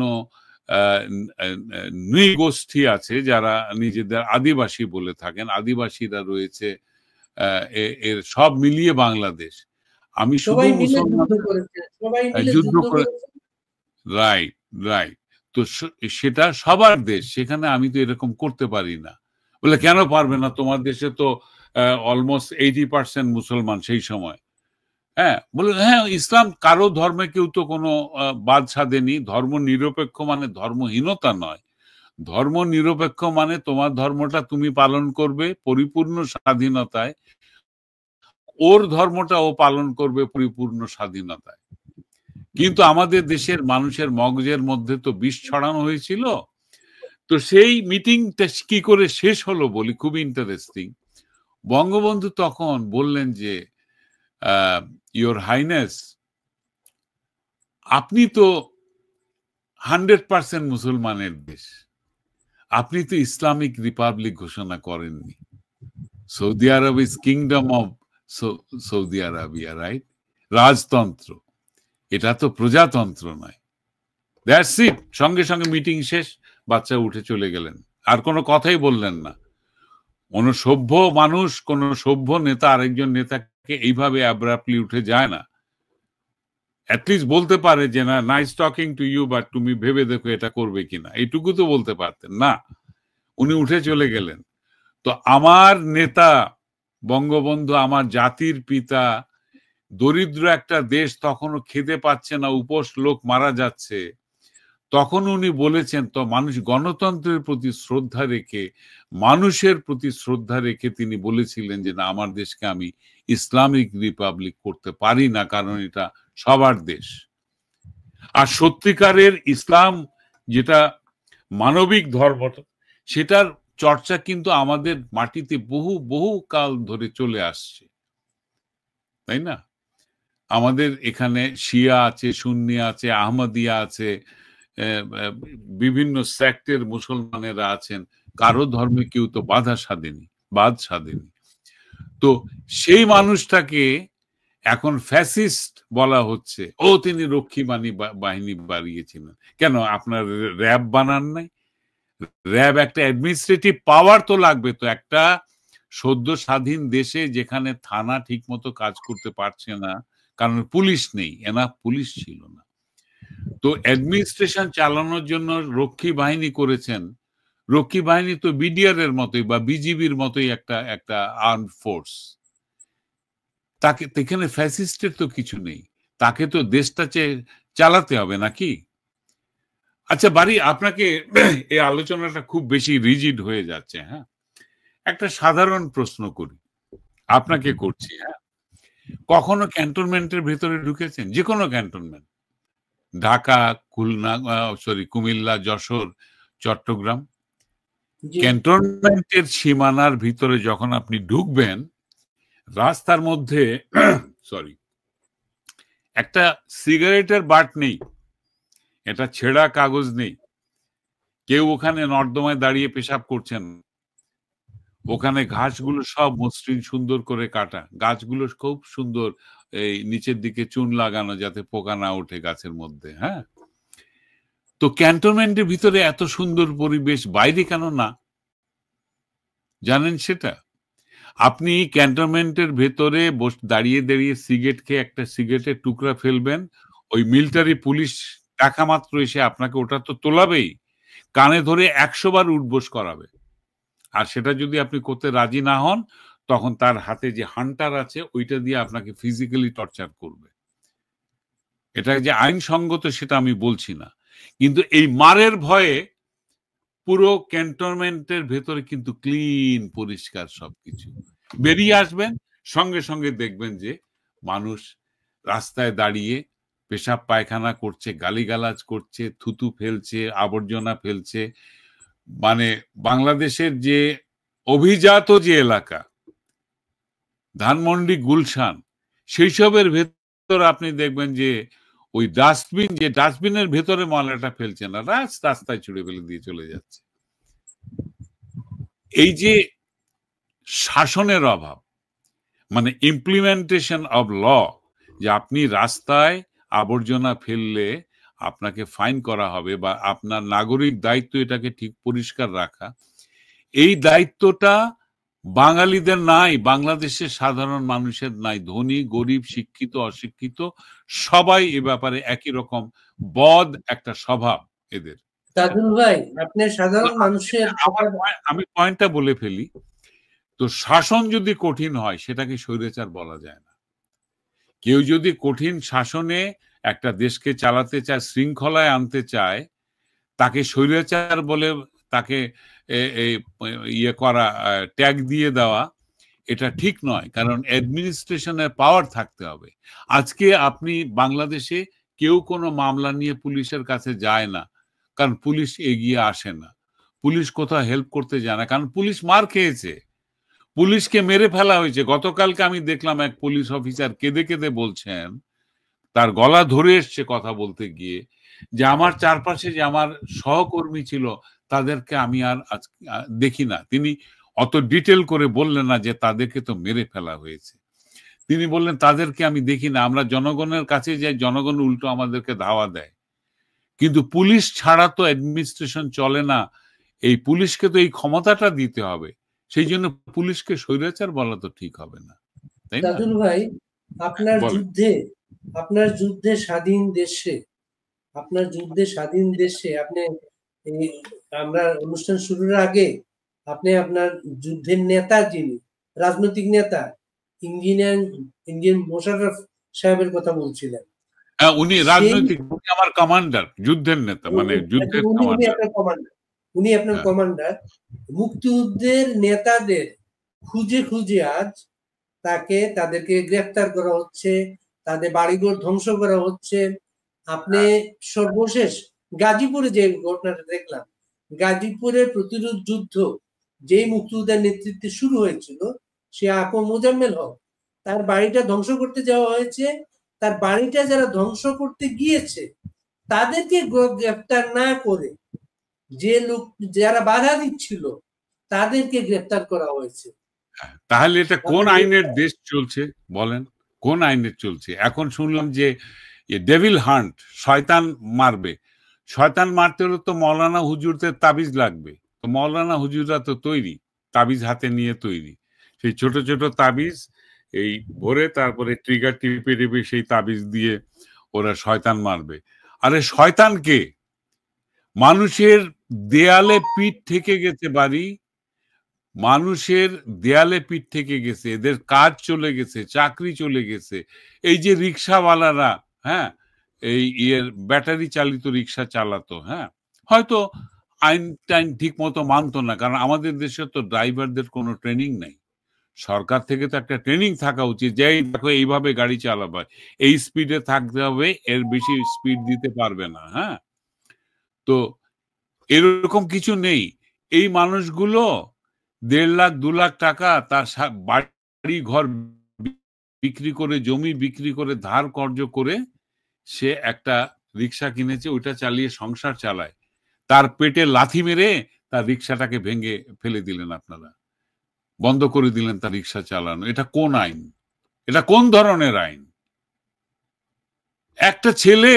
নৃগোষ্ঠী আছে যারা নিজেদের আদিবাসী বলে থাকেন, আদিবাসীরা রয়েছে, এর সব মিলিয়ে বাংলাদেশ। আমি শুধু মুসলমান যুদ্ধ করে, রাইট রাইট, তো সেটা সবার দেশ, সেখানে আমি তো এরকম করতে পারি না। বলে কেন পারবে না, তোমার দেশে তো অলমোস্ট 80% মুসলমান সেই সময়। হ্যাঁ, বলে হ্যাঁ, ইসলাম কারো ধর্মে কেউ তো কোনো বাদ সাধেনি। ধর্ম নিরপেক্ষ মানে ধর্মহীনতা নয়, ধর্ম নিরপেক্ষ মানে তোমার ধর্মটা তুমি পালন করবে পরিপূর্ণ স্বাধীনতায়, ওর ধর্মটা ও পালন করবে পরিপূর্ণ স্বাধীনতায়। কিন্তু আমাদের দেশের মানুষের মগজের মধ্যে তো বিষ ছড়ানো হয়েছিল। তো সেই মিটিংটা কি করে শেষ হলো বলি, খুব ইন্টারেস্টিং। বঙ্গবন্ধু তখন বললেন যে, ইয়োর হাইনেস, আপনি তো 100% মুসলমানের দেশ, আপনি তো ইসলামিক রিপাবলিক ঘোষণা করেননি। Saudi Arab is kingdom of Saudi Arabia, right? রাজতন্ত্র, এটা তো প্রজাতন্ত্র নয়। দ্যাটস ইট, সঙ্গে সঙ্গে মিটিং শেষ, বাচ্চা উঠে চলে গেলেন, আর কোনো কথাই বললেন না। কোন সভ্য মানুষ, কোন সভ্য নেতা আরেকজন নেতাকে এইভাবে অ্যাব্রাপ্টলি উঠে যায় না। অ্যাটলিস্ট বলতে পারে যে, না, nice talking to you, but তুমি ভেবে দেখো এটা করবে কিনা, এইটুকু তো বলতে পারতেন না। উনি উঠে চলে গেলেন। তো আমার নেতা বঙ্গবন্ধু, আমার জাতির পিতা, দরিদ্র একটা দেশ তখনও খেতে পাচ্ছে না, উপোস লোক মারা যাচ্ছে, তখন উনি বলেছেন, তো মানুষ গণতন্ত্রের প্রতি শ্রদ্ধা রেখে, মানুষের প্রতি শ্রদ্ধা রেখে তিনি বলেছিলেন যে না, আমার দেশকে আমি ইসলামিক রিপাবলিক করতে পারি না, কারণ এটা সবার দেশ। আর সত্যিকারের ইসলাম, যেটা মানবিক ধর্ম, সেটার চর্চা কিন্তু আমাদের মাটিতে বহু বহু কাল ধরে চলে আসছে, তাই না? আমাদের এখানে শিয়া আছে, সুন্নি আছে, আহমদিয়া আছে, বিভিন্ন সেক্টের মুসলমানেরা আছেন, কারো ধর্মে কেউ তো বাদ সাধেনি। তো সেই মানুষটাকে এখন ফ্যাসিস্ট বলা হচ্ছে, ও তিনি রক্ষী বাহিনী বাড়িয়েছিলেন। কেন আপনার র্যাব বানান নাই? র্যাব একটা অ্যাডমিনিস্ট্রেটিভ পাওয়ার তো লাগবে। তো একটা সদ্য স্বাধীন দেশে যেখানে থানা ঠিক মতো কাজ করতে পারছে না, কারণ পুলিশ নেই, এনাফ পুলিশ ছিল না, তো অ্যাডমিনিস্ট্রেশন চালানোর জন্য রক্ষী বাহিনী করেছেন। রক্ষী বাহিনী তো বিডিআর এর মতোই বা বিজিবির মতোই একটা আর্ম ফোর্স। তাকে এখানে ফ্যাসিস্টের তো কিছু নেই, তাকে তো দেশটা চালাতে হবে নাকি? আচ্ছা বাড়ি, আপনাকে এই আলোচনাটা খুব বেশি রিজিড হয়ে যাচ্ছে। হ্যাঁ, একটা সাধারণ প্রশ্ন করি, আপনাকে করছি। হ্যাঁ, কখনো ক্যান্টনমেন্টের ভেতরে ঢুকেছেন? যে কোনো ক্যান্টনমেন্ট, ঢাকা, খুলনা, কুমিল্লা, যশোর, চট্টগ্রাম, ক্যান্টনমেন্টের সীমানার ভিতরে যখন আপনি ঢুকবেন, রাস্তার মধ্যে একটা সিগারেটের বাট নেই, এটা ছেঁড়া কাগজ নেই, কেউ ওখানে নর্দমায় দাঁড়িয়ে পেশাব করছেন। ওখানে ঘাসগুলো সব মসৃণ সুন্দর করে কাটা, গাছগুলো খুব সুন্দর, এই নিচের দিকে চুন লাগানো যাতে পোকা না ওঠে গাছের মধ্যে। হ্যাঁ, তো ক্যান্টনমেন্টের ভিতরে এত সুন্দর পরিবেশ, বাইরে কেন না? জানেন সেটা? আপনি ক্যান্টনমেন্টের ভেতরে দাঁড়িয়ে দাঁড়িয়ে সিগারেট খেয়ে একটা সিগারেটের টুকরা ফেলবেন, ওই মিলিটারি পুলিশ দেখা মাত্র এসে আপনাকে ওটা তো তোলাবেই, কানে ধরে 100 বার উঠবোস করাবে। আর সেটা যদি আপনি করতে রাজি না হন, তখন তার হাতে যে হান্টার আছে ওইটা দিয়ে আপনাকে ফিজিক্যালি টর্চার করবে। এটা যে আইনসঙ্গত সেটা আমি বলছি না, কিন্তু এই মারের ভয়ে পুরো ক্যান্টনমেন্টের ভেতরে কিন্তু ক্লিন, পরিষ্কার সবকিছু। বেরিয়ে আসবেন, সঙ্গে সঙ্গে দেখবেন যে মানুষ রাস্তায় দাঁড়িয়ে পেশাব পায়খানা করছে, গালিগালাজ করছে, থুতু ফেলছে, আবর্জনা ফেলছে। মানে বাংলাদেশের যে অভিজাত যে এলাকা, ধানমন্ডি, গুলশান, সেই সবের ভেতর আপনি দেখবেন যে ওই ডাস্টবিনের ভেতরে ময়লাটা ফেলছে না, রাস্তায় ছুড়ে ফেলে দিয়ে চলে যাচ্ছে। এই যে শাসনের অভাব, মানে ইমপ্লিমেন্টেশন অব ল, যে আপনি রাস্তায় আবর্জনা ফেললে আপনাকে ফাইন করা হবে বা আপনার নাগরিক দায়িত্ব এটাকে ঠিক পরিষ্কার রাখা, এই দায়িত্বটা বাঙালিদের নাই, বাংলাদেশের সাধারণ মানুষের নাই। ধনী, গরিব, শিক্ষিত, অশিক্ষিত সবাই এ ব্যাপারে একই রকম বদ একটা স্বভাব এদের। দাদুল ভাই, আপনি সাধারণ মানুষের আমি পয়েন্টটা বলে ফেলি। তো শাসন যদি কঠিন হয় সেটাকে স্বৈরাচার বলা যায় না। কেউ যদি কঠিন শাসনে একটা দেশকে চালাতে চায়, শৃঙ্খলায় আনতে চায়, তাকে স্বৈরাচার বলে তাকে ইয়ে করা, ট্যাগ দিয়ে দেওয়া, এটা ঠিক নয়। কারণ অ্যাডমিনিস্ট্রেশনের পাওয়ার থাকতে হবে। আজকে আপনি বাংলাদেশে কেউ কোনো মামলা নিয়ে পুলিশের কাছে যায় না, কারণ পুলিশ এগিয়ে আসে না। পুলিশ কোথাও হেল্প করতে যায় না, কারণ পুলিশ মার খেয়েছে, পুলিশকে মেরে ফেলা হয়েছে। গতকালকে আমি দেখলাম এক পুলিশ অফিসার কেঁদে কেঁদে বলছেন, তার গলা ধরে এসছে কথা বলতে গিয়ে, যে আমার চারপাশে যে আমার সহকর্মী ছিল তাদেরকে আমি আর দেখি না। তিনি অত ডিটেল করে বললেন না যে তাদেরকে তো মেরে ফেলা হয়েছে, তিনি বললেন তাদেরকে আমি দেখি না। আমরা জনগণের কাছে যাই, জনগণ উল্টো আমাদেরকে ধাওয়া দেয়। কিন্তু পুলিশ ছাড়া তো অ্যাডমিনিস্ট্রেশন চলে না। এই পুলিশকে তো এই ক্ষমতাটা দিতে হবে, সেই জন্য পুলিশকে স্বৈরাচার বলা তো ঠিক হবে না, তাই না? দাদুল ভাই, আপনার যুদ্ধে স্বাধীন দেশে, আপনি আমরা অনুষ্ঠান শুরুর আগে আপনি আপনার যুদ্ধের নেতা, যিনি রাজনৈতিক নেতা, ইঞ্জিনিয়ার মোশাররফ সাহেবের কথা বলছিলেন। উনি সেই রাজনৈতিক, উনি আমার কমান্ডার, যুদ্ধের নেতা, মানে যুদ্ধের উনি উনি কমান্ডার। আপনার কমান্ডার, উনি আপনার হ্যাঁ, কমান্ডার। মুক্তিযুদ্ধের নেতাদের খুঁজে খুঁজে আজ তাদেরকে গ্রেফতার করা হচ্ছে, তাদের বাড়িঘর ধ্বংস করা হচ্ছে। আপনি সর্বশেষ গাজীপুরে যে ঘটনাটা দেখলাম, গাজীপুরের প্রতিরোধ যুদ্ধ যেই মুক্তিযোদ্ধার নেতৃত্বে শুরু হয়েছিল, সে আপু মোজাম্মেল হক, তার বাড়িটা ধ্বংস করতে যাওয়া হয়েছে। তার বাড়িটা যারা ধ্বংস করতে গিয়েছে তাদেরকে গ্রেফতার না করে যে লোক যারা বাধা দিচ্ছিল তাদেরকে গ্রেফতার করা হয়েছে। তাহলে এটা কোন আইনের দেশ চলছে বলেন? কোন আইনের চলছে? এখন শুনলাম যে ডেভিল হান্ট, শয়তান মারবে। শয়তান মারতে হলে তো মৌলানা হুজুরদের তাবিজ লাগবে। তো মৌলানা হুজুররা তো তৈরি, তাবিজ হাতে নিয়ে তৈরি। সেই ছোট ছোট তাবিজ এই ভরে তারপরে ট্রিগার টিপে টিপে সেই তাবিজ দিয়ে ওরা শয়তান মারবে। আরে শয়তান কে? মানুষের দেয়ালে পিঠ থেকে গেছে বাড়ি, মানুষের দেয়ালে পিঠ থেকে গেছে, এদের কাজ চলে গেছে, চাকরি চলে গেছে। এই যে রিক্সাওয়ালারা, হ্যাঁ, এই ব্যাটারি চালিত রিক্সা চালাতো, হ্যাঁ, হয়তো আইন টাইন ঠিক মতো মানতো না, কারণ আমাদের দেশে তো ড্রাইভারদের কোনো ট্রেনিং নাই। সরকার থেকে তো একটা ট্রেনিং থাকা উচিত, যে দেখো এইভাবে গাড়ি চালাবে, এই স্পিডে থাকতে হবে, এর বেশি স্পিড দিতে পারবে না, হ্যাঁ। তো এরকম কিছু নেই। এই মানুষগুলো 1.5 লাখ 2 লাখ টাকা তার বাড়ি ঘর বিক্রি করে, জমি বিক্রি করে, ধার কর্জ করে সে একটা রিক্সা কিনেছে, ওইটা চালিয়ে সংসার চালায়। তার পেটে লাথি মেরে তার রিক্সাটাকে ভেঙে ফেলে দিলেন আপনারা, বন্ধ করে দিলেন তার রিক্সা চালানো। এটা কোন আইন? এটা কোন ধরনের আইন? একটা ছেলে,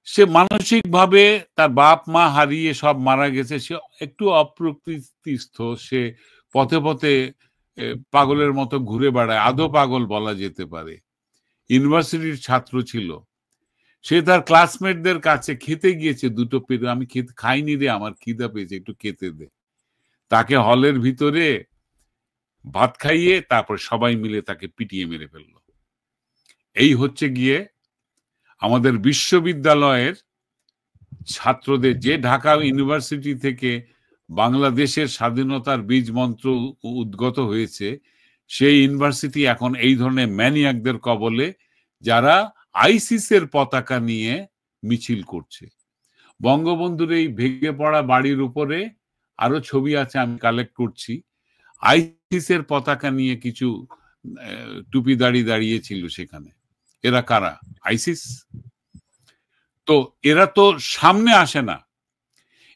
সে মানসিকভাবে তার বাপ মা হারিয়ে সব মারা গেছে, সে একটু অপ্রকৃতিস্থ, সে পথে পথে পাগলের মতো ঘুরে বেড়ায়, আদৌ পাগল বলা যেতে পারে। ইউনিভার্সিটির ছাত্র ছিল, সে তার ক্লাসমেটদের কাছে খেতে গিয়েছে, দুটো পেরে, আমি খাইনি রে, আমার খিদা পেয়েছে, একটু খেতে দে। তাকে হলের ভিতরে ভাত খাইয়ে তারপর সবাই মিলে তাকে পিটিয়ে মেরে ফেললো। এই হচ্ছে গিয়ে আমাদের বিশ্ববিদ্যালয়ের ছাত্রদের, যে ঢাকা ইউনিভার্সিটি থেকে বাংলাদেশের স্বাধীনতার বীজ মন্ত্র উদ্গত হয়েছে, সেই ইউনিভার্সিটি এখন এই ধরনের ম্যানিয়াকদের কবলে, যারা আইসিসের পতাকা নিয়ে মিছিল করছে। বঙ্গবন্ধুর এই ভেঙে পড়া বাড়ির উপরে আরো ছবি আছে, আমি কালেক্ট করছি। আইসিসের পতাকা নিয়ে কিছু টুপি দাঁড়িয়েছিল সেখানে। এরা কারা? আইসিস। তো এরা তো সামনে আসে না,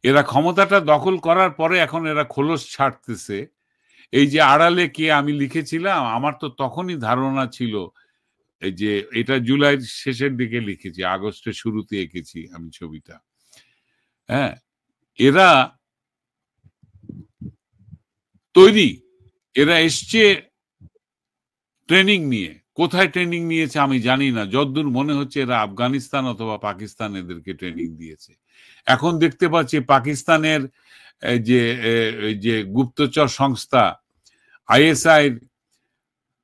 এরা ক্ষমতাটা দখল করার পরে এখন এরা খোলস ছাড়তেছে। এই যে আড়ালে কে, আমি লিখেছিলাম, আমার তো তখনই ধারণা ছিল, এই যে এটা জুলাইয়ের শেষের দিকে লিখেছি, আগস্টের শুরুতে এঁকেছি আমি ছবিটা। হ্যাঁ, এরা তৈরি, এরা এসছে ট্রেনিং নিয়ে। কোথায় ট্রেনিং নিয়েছে আমি জানি না, যতদূর মনে হচ্ছে এরা আফগানিস্তান অথবা পাকিস্তান এদেরকে ট্রেনিং দিয়েছে। এখন দেখতে পাচ্ছি পাকিস্তানের যে গুপ্তচর সংস্থা আইএসআই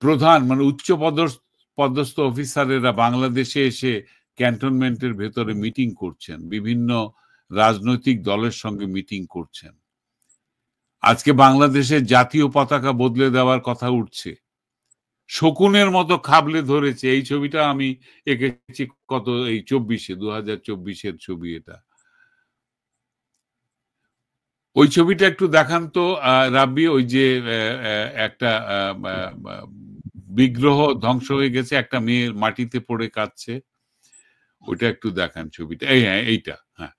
প্রধান, মানে উচ্চ পদস্থ অফিসারেরা বাংলাদেশে এসে ক্যান্টনমেন্টের ভেতরে মিটিং করছেন, বিভিন্ন রাজনৈতিক দলের সঙ্গে মিটিং করছেন। আজকে বাংলাদেশের জাতীয় পতাকা বদলে দেওয়ার কথা উঠছে, শকুনের মতো খাবলে ধরেছে। এই ছবিটা আমি এঁকেছি কত, এই 2024-এর ছবি এটা। ওই ছবিটা একটু দেখান তো রাব্বি, ওই যে একটা বিগ্রহ ধ্বংস হয়ে গেছে, একটা মেয়ে মাটিতে পড়ে কাঁদছে, ওইটা একটু দেখান ছবিটা। হ্যাঁ, এইটা, হ্যাঁ,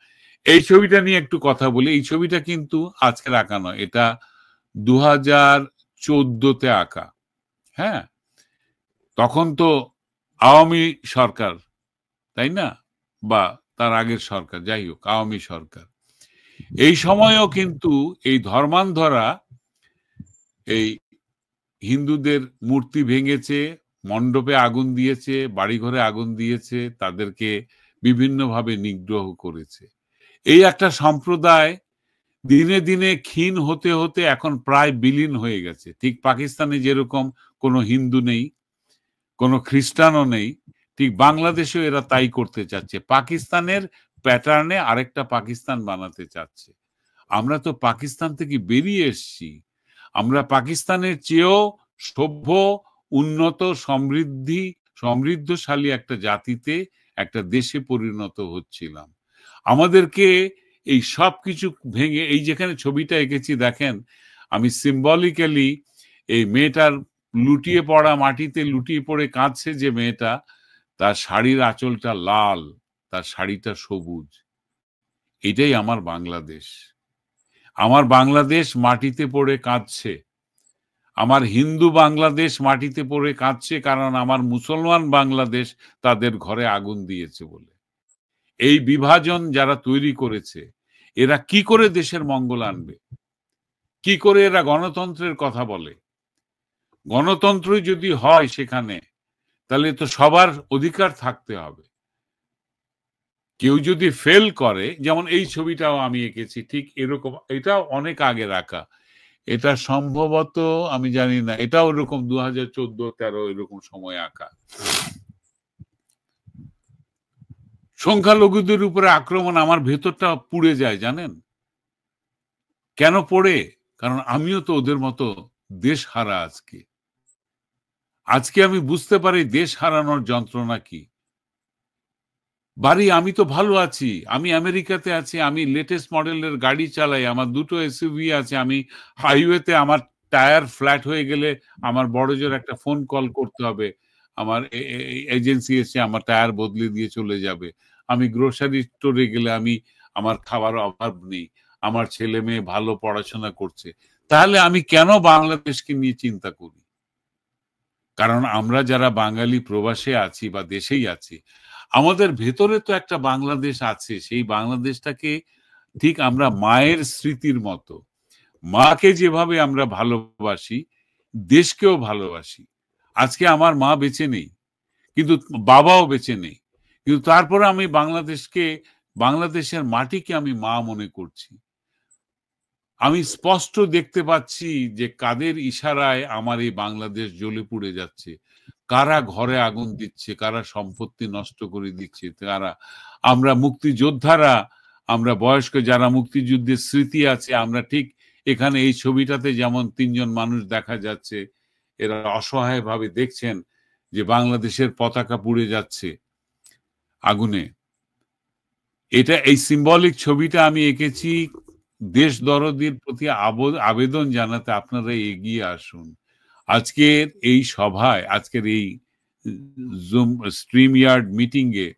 এই ছবিটা নিয়ে একটু কথা বলি। এই ছবিটা কিন্তু আজকের আঁকা নয়, এটা 2014-তে আঁকা। হ্যাঁ, তখন তো আওয়ামী সরকার, তাই না, বা তার আগের সরকার, যাই হোক, আওয়ামী সরকার। এই সময়ও কিন্তু এই ধর্মান্ধরা এই হিন্দুদের মূর্তি ভেঙেছে, মণ্ডপে আগুন দিয়েছে, বাড়িঘরে আগুন দিয়েছে, তাদেরকে বিভিন্নভাবে নিগ্রহ করেছে। এই একটা সম্প্রদায় দিনে দিনে ক্ষীণ হতে হতে এখন প্রায় বিলীন হয়ে গেছে। ঠিক পাকিস্তানে যেরকম কোনো হিন্দু নেই, কোনো খ্রিস্টানও নেই, ঠিক বাংলাদেশেও এরা তাই করতে চাচ্ছে, পাকিস্তানের প্যাটার্নে আরেকটা পাকিস্তান বানাতে চাচ্ছে। আমরা তো পাকিস্তান থেকে বেরিয়ে এসেছি, আমরা পাকিস্তানের চেয়েও সভ্য, উন্নত, সমৃদ্ধশালী একটা জাতিতে, একটা দেশে পরিণত হচ্ছিলাম। আমাদেরকে এই সব কিছু ভেঙে, এই যেখানে ছবিটা এঁকেছি দেখেন, আমি সিম্বলিক্যালি এই মেয়েটার লুটিয়ে পড়া, মাটিতে লুটিয়ে পড়ে কাঁদছে যে মেয়েটা, তার শাড়ির আঁচলটা লাল, তার শাড়িটা সবুজ। এটাই আমার বাংলাদেশ। আমার বাংলাদেশ মাটিতে পড়ে কাঁদছে, আমার হিন্দু বাংলাদেশ মাটিতে পড়ে কাঁদছে, কারণ আমার মুসলমান বাংলাদেশ তাদের ঘরে আগুন দিয়েছে বলে। এই বিভাজন যারা তৈরি করেছে, এরা কি করে দেশের মঙ্গল আনবে? কি করে এরা গণতন্ত্রের কথা বলে? গণতন্ত্রই যদি হয় সেখানে, তাহলে তো সবার অধিকার থাকতে হবে। কেউ যদি ফেল করে, যেমন এই ছবিটাও আমি এঁকেছি ঠিক এরকম, এটাও অনেক আগে রাখা, এটা সম্ভবত আমি জানি না, এটাও এরকম 2014-13 এরকম সময় আঁকা। সংখ্যালঘুদের উপরে আক্রমণ, আমার ভেতরটা পুড়ে যায় জানেন কেন পড়ে? কারণ আমিও তো ওদের মতো দেশ হারা। আজকে আমি বুঝতে পারি দেশ হারানোর যন্ত্রণা কি। বাড়ি, আমি তো ভালো আছি, আমি আমেরিকাতে আছি, আমি লেটেস্ট মডেলের গাড়ি চালাই, আমার 2টো এসইউভি আছে, আমি হাইওয়েতে আমার টায়ার ফ্ল্যাট হয়ে গেলে আমার বড়জোর একটা ফোন কল করতে হবে, আমার এজেন্সি এসে আমার টায়ার বদলে দিয়ে চলে যাবে। আমি গ্রোসারি স্টোরে গেলে আমার খাবার অভাব নেই, আমার ছেলে মেয়ে ভালো পড়াশোনা করছে। তাহলে আমি কেন বাংলাদেশকে নিয়ে চিন্তা করি? কারণ আমরা যারা বাঙালি প্রবাসে আছি বা দেশেই আছি, আমাদের ভেতরে তো একটা বাংলাদেশ আছে। সেই বাংলাদেশটাকে ঠিক আমরা মায়ের স্মৃতির মতো, মাকে যেভাবে আমরা ভালোবাসি, দেশকেও ভালোবাসি। আজকে আমার মা বেঁচে নেই, কিন্তু বাবাও বেঁচে নেই, কিন্তু তারপরে আমি বাংলাদেশের মাটিকে আমি মা মনে করছি। আমি স্পষ্ট দেখতে পাচ্ছি যে কাদের ইশারায় আমার এই বাংলাদেশ জ্বলে পুড়ে যাচ্ছে, কারা ঘরে আগুন দিচ্ছে, কারা সম্পত্তি নষ্ট করে দিচ্ছে, কারা। আমরা মুক্তিযোদ্ধারা, আমরা বয়স্ক যারা মুক্তিযুদ্ধের স্মৃতি আছে, আমরা ঠিক এখানে এই ছবিটাতে যেমন 3জন মানুষ দেখা যাচ্ছে, এরা অসহায় ভাবে দেখছেন যে বাংলাদেশের পতাকা পুড়ে যাচ্ছে আগুনে। এই সিম্বলিক ছবিটা আমি এঁকেছি দেশ দরদির প্রতি আবেদন জানাতে, আপনারা এগিয়ে আসুন। আজকের এই সভায়, আজকের এই জুম স্ট্রিম ইয়ার্ড মিটিং এ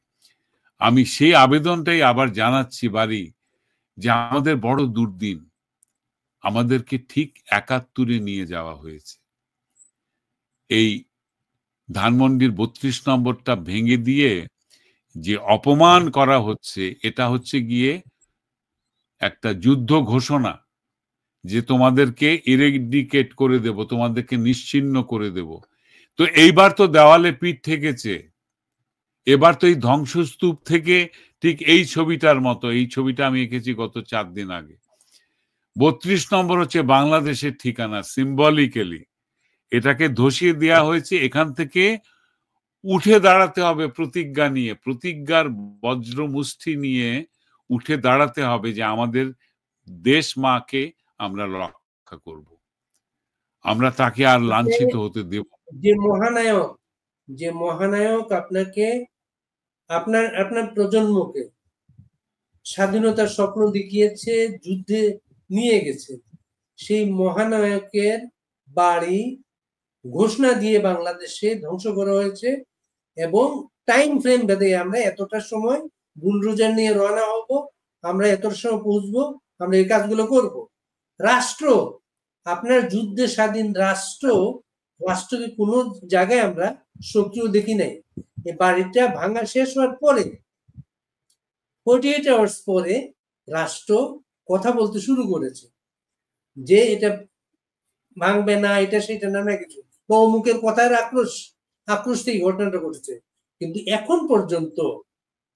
আমি সেই আবেদনটাই আবার জানাচ্ছি বাড়ি, যে আমাদের বড় দুর্দিন, আমাদেরকে ঠিক 71-এ নিয়ে যাওয়া হয়েছে। এই ধানমন্ডির 32 নম্বরটা ভেঙে দিয়ে যে অপমান করা হচ্ছে, এটা হচ্ছে গিয়ে একটা যুদ্ধ ঘোষণা, যে তোমাদেরকে ইরেডিকেট করে দেব, তোমাদেরকে নিশ্চিহ্ন করে দেব। তো এইবার তো দেওয়ালে পিঠ ঠেকেছে, এবার তো এই ধ্বংসস্তূপ থেকে ঠিক এই ছবিটার মতো, এই ছবিটা আমি এঁকেছি গত 4 দিন আগে। 32 নম্বর হচ্ছে বাংলাদেশের ঠিকানা, সিম্বলিক্যালি এটাকে ধসিয়ে দেওয়া হয়েছে। এখান থেকে উঠে দাঁড়াতে হবে প্রতিজ্ঞা নিয়ে, প্রতিজ্ঞার বজ্র মুষ্টি নিয়ে উঠে দাঁড়াতে হবে যে আমাদের দেশ মাকে আমরা রক্ষা করব, আমরা তাকে আর লাঞ্ছিত হতে দেব। যে মহানায়ক আপনাকে, আপনার আপনার প্রজন্মকে স্বাধীনতার স্বপ্ন দেখিয়েছে, যুদ্ধে নিয়ে গেছে, সেই মহানায়কের বাড়ি ঘোষণা দিয়ে বাংলাদেশে ধ্বংস করা হয়েছে। এবং টাইম ফ্রেম বেঁধে আমরা এতটার সময় বুলডোজার নিয়ে রওনা হব, আমরা এতটার সময় পৌঁছবো, আমরা এই কাজগুলো করব। রাষ্ট্র, আপনার যুদ্ধে স্বাধীন রাষ্ট্রকে কোনো জায়গায় আমরা সক্রিয় দেখি নাই। এই বাড়িটা ভাঙা শেষ হওয়ার পরে 48 আওয়ার্স পরে রাষ্ট্র কথা বলতে শুরু করেছে যে এটা ভাঙবে না, এটা সেটা না কিছু, অমুকের কথার আক্রোশ থেকে ঘটনাটা ঘটেছে। কিন্তু এখন পর্যন্ত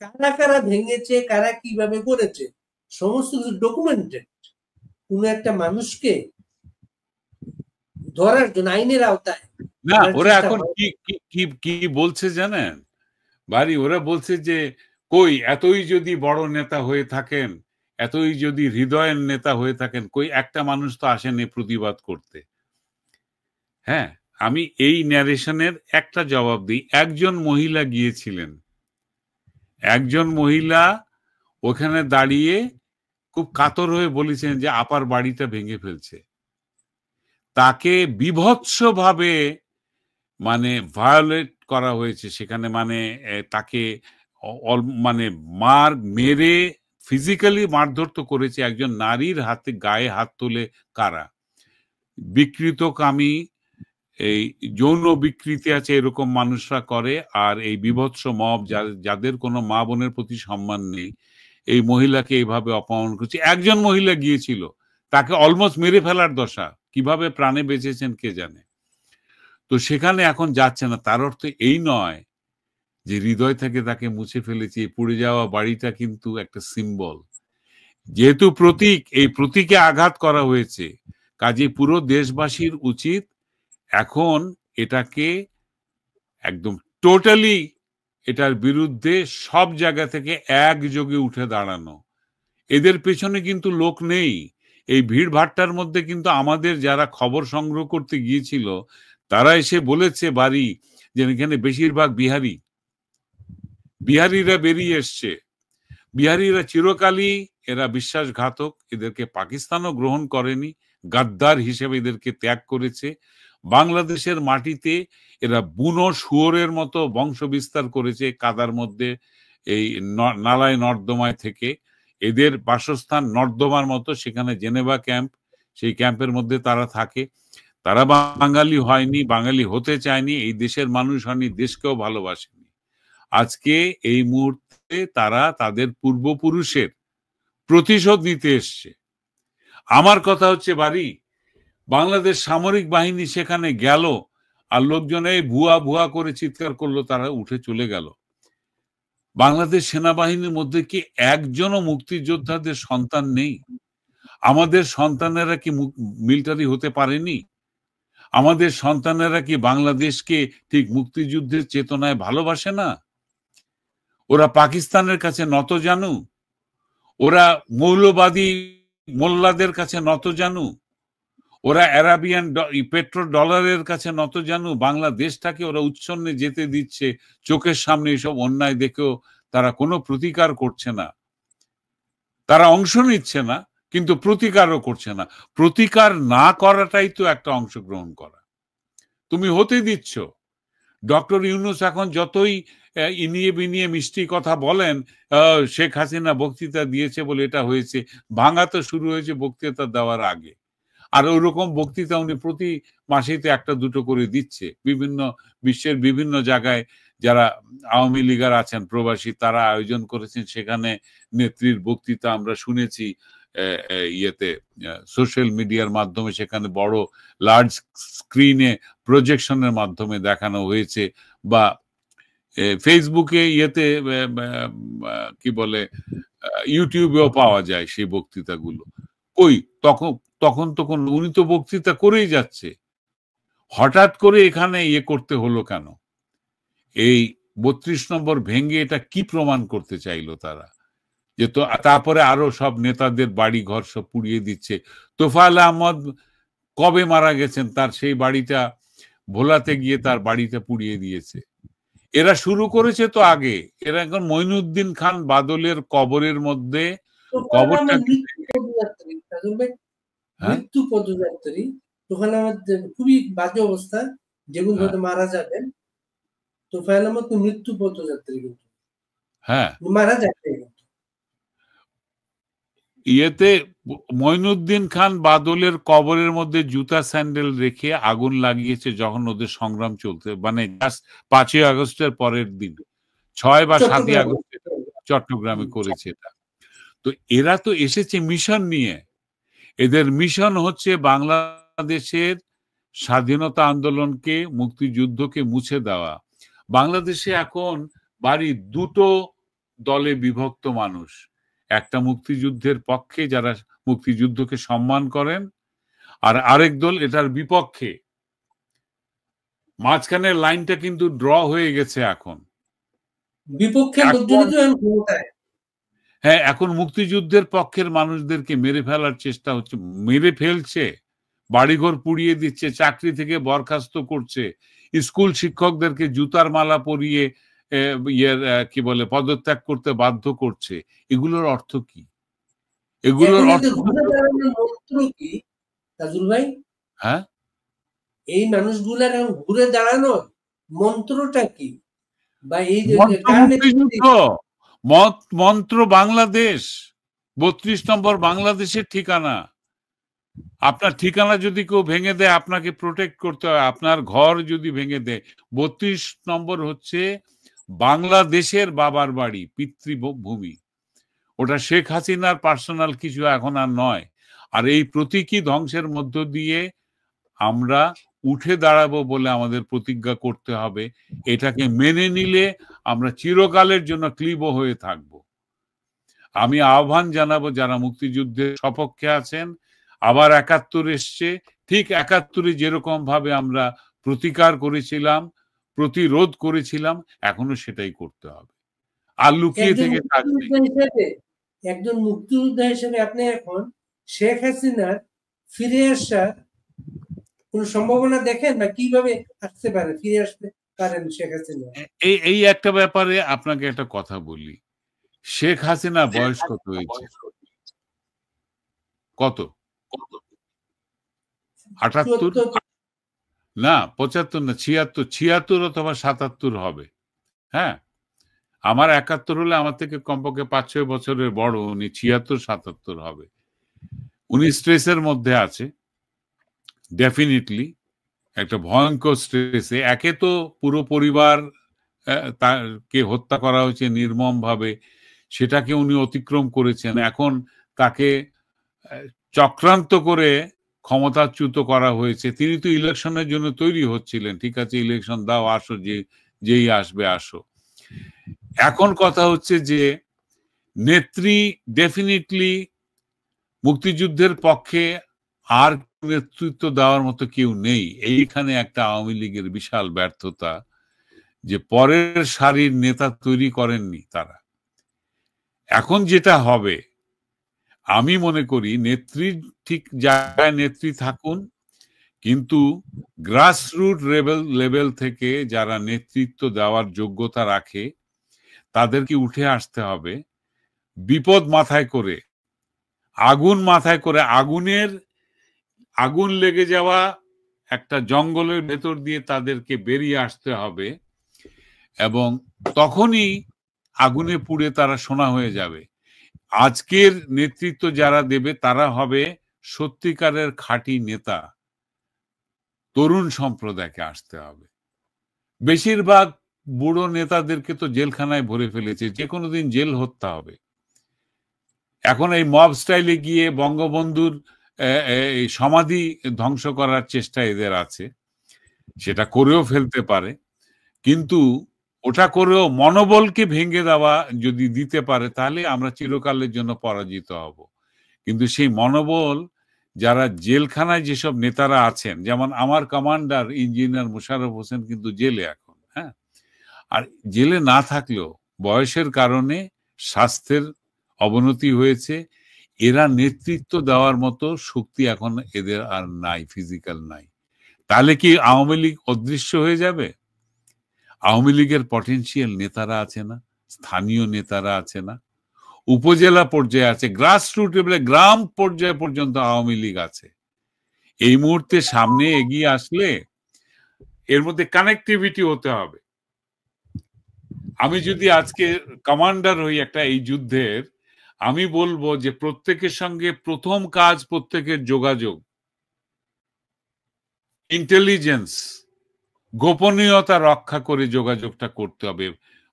কারা কারা ভেঙেছে, কারা কিভাবে করেছে, সমস্ত কিছু ডকুমেন্টেড। কোন একটা মানুষকে ধরার জন্য আইনের আওতায় না, ওরা এখন কি কি কি কি বলছে জানেন? বাড়ি ওরা বলছে যে কই এতই যদি বড় নেতা হয়ে থাকেন, এতই যদি হৃদয়ের নেতা হয়ে থাকেন, কই একটা মানুষ তো আসেনি প্রতিবাদ করতে। হ্যাঁ, আমি এই ন্যারেশনের একটা জবাব দিই। একজন মহিলা গিয়েছিলেন, একজন মহিলা ওখানে দাঁড়িয়ে খুব কাতর হয়ে বলেছেন যে আপার বাড়িটা ভেঙে ফেলছে। তাকে বীভৎসভাবে মানে ভায়োলেট করা হয়েছে সেখানে, মানে তাকে মানে মেরে ফিজিক্যালি মারধর তো করেছে। একজন নারীর হাতে গায়ে হাত তুলে কারা? বিকৃতকামী, এই যৌন বিকৃতি আছে এরকম মানুষরা করে। আর এই বীভৎস মব যাদের কোনো মা বোনের প্রতি সম্মান নেই, এই মহিলাকে এইভাবে অপমান করছে। একজন মহিলা গিয়েছিল, তাকে অলমোস্ট মেরে ফেলার দশা, কিভাবে প্রাণে বেঁচেছেন কে জানে। তো সেখানে এখন যাচ্ছে না, তার অর্থ এই নয় যে হৃদয় থেকে তাকে মুছে ফেলেছি। পুড়ে যাওয়া বাড়িটা কিন্তু একটা সিম্বল, যেহেতু প্রতীক, এই প্রতীকে আঘাত করা হয়েছে। কাজে পুরো দেশবাসীর উচিত এখন এটাকে একদম টোটালি এটার বিরুদ্ধে সব জায়গা থেকে একযোগে উঠে দাঁড়ানো। এদের পেছনে কিন্তু লোক নেই। এই ভিড় ভাট্টার মধ্যে কিন্তু আমাদের যারা খবর সংগ্রহ করতে গিয়েছিল তারা এসে বলেছে বাড়ি যে এখানে বেশিরভাগ বিহারিরা বেরিয়ে এসছে। বিহারিরা চিরকালই এরা বিশ্বাসঘাতক, এদেরকে পাকিস্তানও গ্রহণ করেনি, গাদ্দার হিসেবে এদেরকে ত্যাগ করেছে। বাংলাদেশের মাটিতে এরা বুনো শুয়োরের মতো বংশ বিস্তার করেছে কাদার মধ্যে, এই নালায় নর্দমায় থেকে। এদের বাসস্থান নর্দমার মতো, সেখানে জেনেভা ক্যাম্প, সেই ক্যাম্পের মধ্যে তারা থাকে। তারা বাঙালি হয়নি, বাঙালি হতে চায়নি, এই দেশের মানুষ হয়নি, দেশকেও ভালোবাসেনি। আজকে এই মুহূর্তে তারা তাদের পূর্বপুরুষের প্রতিশোধ নিতে এসছে। আমার কথা হচ্ছে বাড়ি, বাংলাদেশ সামরিক বাহিনী সেখানে গেল আর লোকজন এই ভুয়া ভুয়া করে চিৎকার করলো, তারা উঠে চলে গেল। বাংলাদেশ সেনাবাহিনীর মধ্যে কি একজনও মুক্তিযোদ্ধাদের সন্তান নেই? আমাদের সন্তানেরা কি মিলিটারি হতে পারেনি? আমাদের সন্তানেরা কি বাংলাদেশকে ঠিক মুক্তিযুদ্ধের চেতনায় ভালোবাসে না? ওরা পাকিস্তানের কাছে নত জানু? ওরা মৌলবাদী মোল্লাদের কাছে নত জানু? ওরা আরাবিয়ান পেট্রো ডলারের কাছে নত জানু? বাংলাদেশটাকে ওরা উচ্ছন্নে যেতে দিচ্ছে, চোখের সামনে এসব অন্যায় দেখেও তারা কোনো প্রতিকার করছে না। তারা অংশ নিচ্ছে না, কিন্তু প্রতিকারও করছে না। প্রতিকার না করাটাই তো একটা অংশগ্রহণ করা। তুমি হতে দিচ্ছ। ডক্টর ইউনূস এখন যতই ইনিয়ে বিনিয়ে মিষ্টি কথা বলেন, শেখ হাসিনা বক্তৃতা দিয়েছে বলে এটা হয়েছে, ভাঙা তো শুরু হয়েছে বক্তৃতা দেওয়ার আগে। আর ওইরকম বক্তৃতা উনি প্রতি মাসেই তো একটা দুটো করে দিচ্ছে। বিভিন্ন বিশ্বের বিভিন্ন জায়গায় যারা আওয়ামী লীগার আছেন প্রবাসী, তারা আয়োজন করেছেন, সেখানে নেত্রীর বক্তৃতা আমরা শুনেছি ইয়েতে সোশ্যাল মিডিয়ার মাধ্যমে, সেখানে বড় লার্জ স্ক্রিনে প্রজেকশনের মাধ্যমে দেখানো হয়েছে, বা ফেসবুকে ইয়েতে কি বলে ইউটিউবেও পাওয়া যায় সেই বক্তৃতাগুলো। কই তখন তখন তখন উনি তো বক্তৃতা করেই যাচ্ছে, হঠাৎ করে এখানে ইয়ে করতে হলো কেন? এই ৩২ নম্বর ভেঙে এটা কি প্রমাণ করতে চাইলো তারা? যে তো তারপরে আরো সব নেতাদের বাড়ি ঘর সব পুড়িয়ে দিচ্ছে। তোফায়েল আহমদ কবে মারা গেছেন, তার সেই বাড়িটা ভোলাতে গিয়ে তার বাড়িটা পুড়িয়ে দিয়েছে। এরা শুরু করেছে তো আগে। এরা এখন মঈনুদ্দিন খান বাদলের কবরের মধ্যে কবরটাকে, হ্যাঁ মৃত্যু পদযাত্রী, তোফায়েল আহমদ খুবই বাজে অবস্থা, যেগুলো হয়তো মারা যাবেন। তোফায়েল আহমদ তো মৃত্যু পদযাত্রী, কিন্তু হ্যাঁ মারা যাবে। ইয়েতে মঈনুদ্দিন খান বাদলের কবরের মধ্যে জুতা স্যান্ডেল রেখে আগুন লাগিয়েছে যখন ওদের সংগ্রাম চলতে, মানে 5ই আগস্টের পরের দিন, 6 বা 7ই আগস্ট চট্টগ্রামে করেছে এটা। তো এরা তো এসেছে মিশন নিয়ে। এদের মিশন হচ্ছে বাংলাদেশের স্বাধীনতা আন্দোলনকে, মুক্তিযুদ্ধকে মুছে দেওয়া। বাংলাদেশে এখন বাড়ি দুটো দলে বিভক্ত মানুষ। একটা মুক্তিযুদ্ধের পক্ষে যারা মুক্তিযুদ্ধকে সম্মান করেন, আর আরেক দল এটার বিপক্ষে। মাঝখানের লাইনটা কিন্তু ড্র হয়ে গেছে এখন। বিপক্ষের এখন লোকজনই তো এখন ক্ষমতায়। হ্যাঁ, এখন মুক্তিযুদ্ধের পক্ষের মানুষদেরকে মেরে ফেলার চেষ্টা হচ্ছে, মেরে ফেলছে, বাড়িঘর পুড়িয়ে দিচ্ছে, চাকরি থেকে বরখাস্ত করছে, স্কুল শিক্ষকদেরকে জুতার মালা পরিয়ে কি বলে পদত্যাগ করতে বাধ্য করছে। এগুলোর অর্থ কি? এগুলোর এখন অর্থ এদের ঘুরে দাঁড়ানোর মন্ত্র কি তাজুল ভাই? হ্যাঁ, এই মানুষগুলার এখন ঘুরে দাঁড়ানোর মন্ত্রটা কি? বা এই যে মন্ত্র কার নেতৃত্বে? মুক্তিযুদ্ধ, মন্ত্র বাংলাদেশ, ৩২ নম্বর বাংলাদেশের ঠিকানা। আপনার ঠিকানা যদি কেউ ভেঙে দেয় আপনাকে প্রোটেক্ট করতে হয়। আপনার ঘর যদি ভেঙে দেয়, ৩২ নম্বর হচ্ছে বাংলাদেশের বাবার বাড়ি, পিতৃভূমি। ওটা শেখ হাসিনার পার্সোনাল কিছু এখন আর নয়। আর এই প্রতীকী ধ্বংসের মধ্য দিয়ে আমরা উঠে দাঁড়াবো বলে আমাদের প্রতিজ্ঞা করতে হবে। এটাকে মেনে নিলে আমরা চিরকালের জন্য ক্লীব হয়ে থাকব। আমি আহ্বান জানাবো যারা মুক্তিযুদ্ধের সপক্ষে আছেন, আবার ৭১ এসছে, ঠিক ৭১ যেরকম ভাবে আমরা প্রতিকার করেছিলাম, প্রতিরোধ করেছিলাম, এখনো সেটাই করতে হবে। আর লুকিয়ে একজন থেকে কাজ নেই। মুক্তিযোদ্ধা হিসেবে একজন মুক্তিযোদ্ধা হিসেবে আপনি এখন শেখ হাসিনার ফিরে আসার কোন সম্ভাবনা দেখেন, বা কিভাবে আসতে পারে, ফিরে আসতে পারেন শেখ হাসিনা? এই এই একটা ব্যাপারে আপনাকে একটা কথা বলি। শেখ হাসিনার বয়স কত হয়েছে? কত? ৭৮? ৭৪। না, ৭৫ না, ৭৬। ৭৬ অথবা ৭৭ হবে। হ্যাঁ? আমার ৭১ হলে আমার থেকে কমপক্ষে ৫-৬ বছরের বড়। উনি ৭৬-৭৭ হবে। উনি স্ট্রেসের মধ্যে আছে। ডেফিনিটলি একটা ভয়ঙ্কর স্ট্রেসে। একে তো পুরো পরিবার তাকে হত্যা করা হয়েছে নির্মমভাবে। সেটাকে উনি অতিক্রম করেছেন। এখন তাকে চক্রান্ত করে ক্ষমতাচ্যুত করা হয়েছে। তিনি তো ইলেকশনের জন্য তৈরি হচ্ছিলেন। ঠিক আছে, ইলেকশন দাও, আসো, যেই আসবে আসো। এখন কথা হচ্ছে যে নেত্রী ডেফিনিটলি মুক্তিযুদ্ধের পক্ষে আর নেতৃত্ব দেওয়ার মতো কেউ নেই। এইখানে একটা আওয়ামী লীগের বিশাল ব্যর্থতা, যে পরের সারির নেতা তৈরি করেননি তারা। এখন যেটা হবে, আমি মনে করি নেত্রী ঠিক জায়গায় নেত্রী থাকুন, কিন্তু গ্রাসরুট লেভেল থেকে যারা নেতৃত্ব দেওয়ার যোগ্যতা রাখে তাদেরকে উঠে আসতে হবে। বিপদ মাথায় করে, আগুন মাথায় করে, আগুন লেগে যাওয়া একটা জঙ্গলের ভেতর দিয়ে তাদেরকে বেরিয়ে আসতে হবে, এবং তখনই আগুনে পুড়ে তারা সোনা হয়ে যাবে। আজকের নেতৃত্ব যারা দেবে তারা হবে সত্যিকারের খাঁটি নেতা। তরুণ সম্প্রদায়কে আসতে হবে। বেশিরভাগ বুড়ো নেতাদেরকে তো জেলখানায় ভরে ফেলেছে, যে কোনো দিন জেল হত্যা হবে। এখন এই মব স্টাইলে গিয়ে বঙ্গবন্ধুর এই সমাধি ধ্বংস করার চেষ্টা এদের আছে, সেটা করেও ফেলতে পারে, কিন্তু ওটা করেও মনোবলকে ভেঙে দেওয়া যদি দিতে পারে তাহলে আমরা চিরকালের জন্য পরাজিত হব। কিন্তু সেই মনোবল, যারা জেলখানায় যেসব নেতারা আছেন, যেমন আমার কমান্ডার ইঞ্জিনিয়ার মোশাররফ হোসেন কিন্তু জেলে এখন, হ্যাঁ, আর জেলে না থাকলেও বয়সের কারণে স্বাস্থ্যের অবনতি হয়েছে, এরা নেতৃত্ব দেওয়ার মতো শক্তি এখন এদের আর নাই, ফিজিক্যাল নাই। তাহলে কি আওয়ামী লীগ অদৃশ্য হয়ে যাবে? আওয়ামী লীগের পটেনশিয়াল নেতারা আছে না, স্থানীয় নেতারা আছে না, উপজেলা পর্যায়ে আছে, গ্রাসরুট লেভেলে গ্রাম পর্যায়ে পর্যন্ত আওয়ামী লীগ আছে। এই মুহূর্তে সামনে এগিয়ে আসলে এর মধ্যে কানেক্টিভিটি হতে হবে। আমি যদি আজকে কমান্ডার হই একটা এই যুদ্ধের, আমি বলবো যে প্রত্যেকের সঙ্গে প্রথম কাজ প্রত্যেকের যোগাযোগ, ইন্টেলিজেন্স, গোপনীয়তা রক্ষা করে যোগাযোগটা করতে হবে।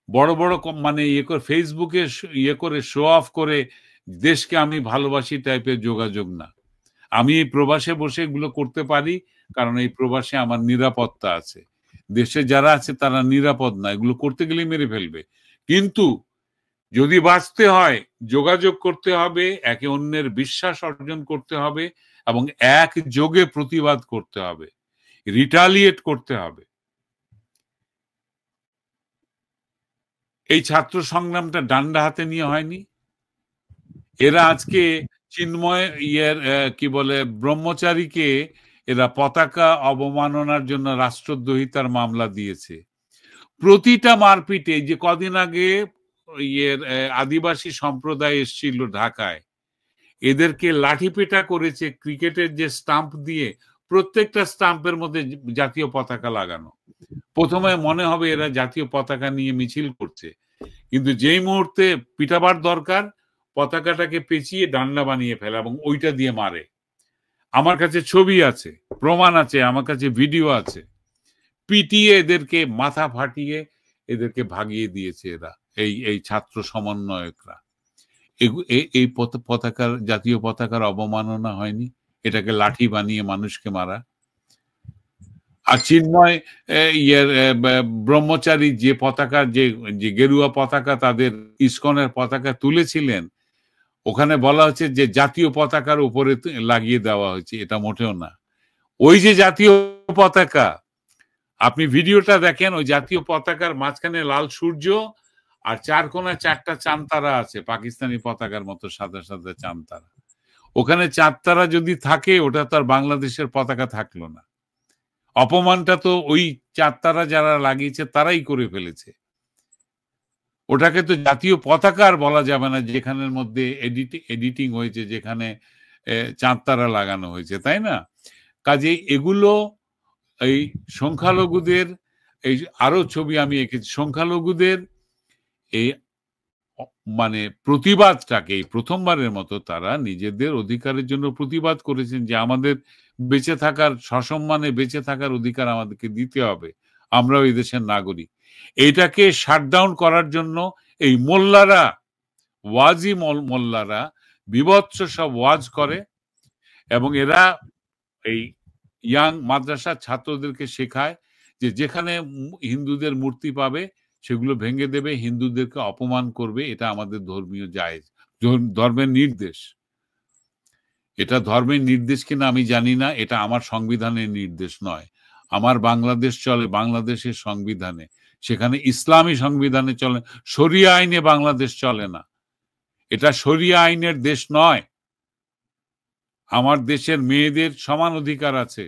বড় বড় মানে ফেসবুকে করে শো অফ করে দেশকে আমি ভালোবাসি টাইপের যোগাযোগ না। আমি এই প্রবাসে বসে এগুলো করতে পারি, কারণ এই প্রবাসে আমার নিরাপত্তা আছে। দেশে যারা আছে তারা নিরাপদ না, এগুলো করতে গেলে মেরে ফেলবে। কিন্তু যদি বাঁচতে হয়, যোগাযোগ করতে হবে, একে অন্যের বিশ্বাস অর্জন করতে হবে, এবং একযোগে প্রতিবাদ করতে হবে, রিটালিয়েট করতে হবে। এই ছাত্র সংগ্রামটা ডান্ডা হাতে নিয়ে হয়নি। এরা আজকে চিন্ময় কি বলে ব্রহ্মচারীকে এরা পতাকা অবমাননার জন্য রাষ্ট্রদ্রোহিতার মামলা দিয়েছে। প্রতিটা মারপিটে, যে কদিন আগে আদিবাসী সম্প্রদায় এসেছিল ঢাকায়, এদেরকে লাঠিপেটা করেছে ক্রিকেটের যে স্টাম্প দিয়ে, প্রত্যেকটা স্টাম্পের মধ্যে জাতীয় পতাকা লাগানো। প্রথমে মনে হবে এরা জাতীয় পতাকা নিয়ে মিছিল করছে, কিন্তু যেই মুহূর্তে পিটাবার দরকার, পতাকাটাকে পেঁচিয়ে ডান্ডা বানিয়ে ফেলে এবং ওইটা দিয়ে মারে। আমার কাছে ছবি আছে, প্রমাণ আছে, আমার কাছে ভিডিও আছে। পিটিয়ে এদেরকে মাথা ফাটিয়ে এদেরকে ভাগিয়ে দিয়েছে এরা, এই ছাত্র সমন্বয়করা। এই পতাকার, জাতীয় পতাকার অবমাননা হয়নি? এটাকে লাঠি বানিয়ে মানুষকে মারা। আর চিন্ময় ব্রহ্মচারী যে পতাকা, যে গেরুয়া পতাকা তাদের ইসকনের পতাকা তুলেছিলেন, ওখানে বলা হচ্ছে যে জাতীয় পতাকার উপরে লাগিয়ে দেওয়া হয়েছে। এটা মোটেও না। ওই যে জাতীয় পতাকা, আপনি ভিডিওটা দেখেন, ওই জাতীয় পতাকার মাঝখানে লাল সূর্য আর চার কোনায় চারটা চাঁদ তারা আছে, পাকিস্তানি পতাকার মতো সাদা সাদা চাঁদ তারা। ওখানে চাঁদ তারা যদি থাকে, ওটা তো আর বাংলাদেশের পতাকা থাকলো না। অপমানটা তো ওই চাঁদ তারা যারা লাগিয়েছে তারাই করে ফেলেছে। ওটাকে তো জাতীয় পতাকা আর বলা যাবে না যেখানের মধ্যে এডিটিং হয়েছে, যেখানে চাঁদ তারা লাগানো হয়েছে, তাই না? কাজে এগুলো এই সংখ্যালঘুদের, এই আরো ছবি আমি এঁকেছি, সংখ্যালঘুদের এই মানে প্রতিবাদটাকে, এই প্রথমবারের মতো তারা নিজেদের অধিকারের জন্য প্রতিবাদ করেছেন যে আমাদের বেঁচে থাকার, সসম্মানে বেঁচে থাকার অধিকার আমাদেরকে দিতে হবে, আমরাও এই দেশের নাগরিক। এইটাকে শাটডাউন করার জন্য এই মোল্লারা, ওয়াজি মোল্লারা বিভৎস সব ওয়াজ করে, এবং এরা এই ইয়াং মাদ্রাসা ছাত্রদেরকে শেখায় যে যেখানে হিন্দুদের মূর্তি পাবে সেগুলো ভেঙে দেবে, হিন্দুদেরকে অপমান করবে। এটা আমাদের ধর্মীয় জায়েজ, ধর্মের নির্দেশ। এটা ধর্মের নির্দেশ কিনা আমি জানি না, এটা আমার সংবিধানের নির্দেশ নয়। আমার বাংলাদেশ চলে বাংলাদেশের সংবিধানে, সেখানে ইসলামী সংবিধানে চলে, শরিয়া আইনে বাংলাদেশ চলে না। এটা শরিয়া আইনের দেশ নয়। আমার দেশের মেয়েদের সমান অধিকার আছে,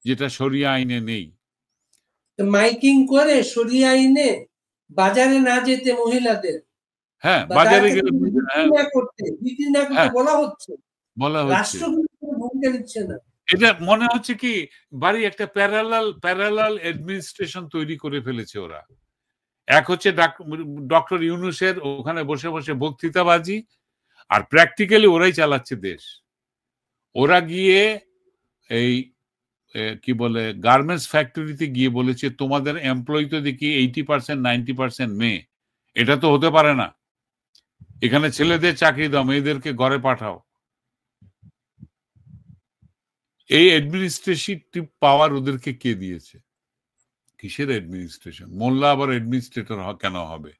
যেটা শরিয়া আইনে নেই। মাইকিং করে শরিয়া আইনে বাজারে না যেতে মহিলাদের, হ্যাঁ, বাজারে গেলে বিক্রি না করতে বলা হচ্ছে, রাষ্ট্র ভূমিকা নিচ্ছে না। এটা মনে হচ্ছে কি বাড়ি একটা প্যারালাল অ্যাডমিনিস্ট্রেশন তৈরি করে ফেলেছে ওরা। এক হচ্ছে ডক্টর ইউনূসের ওখানে বসে বসে বক্তৃতাবাজি, আর প্র্যাকটিক্যালি ওরাই চালাচ্ছে দেশ। ওরা গিয়ে এই কি বলে গার্মেন্টস ফ্যাক্টরিতে গিয়ে বলেছে তোমাদের এমপ্লয়ি তো দেখি 80% 90% মেয়ে। এটা তো হতে পারে না, এখানে ছেলেদের চাকরি দাও, মেয়েদেরকে ঘরে পাঠাও। এই অ্যাডমিনিস্ট্রেটিভ পাওয়ার ওদেরকে কে দিয়েছে? কিসের অ্যাডমিনিস্ট্রেশন? মোল্লা আবার অ্যাডমিনিস্ট্রেটর কেন হবে?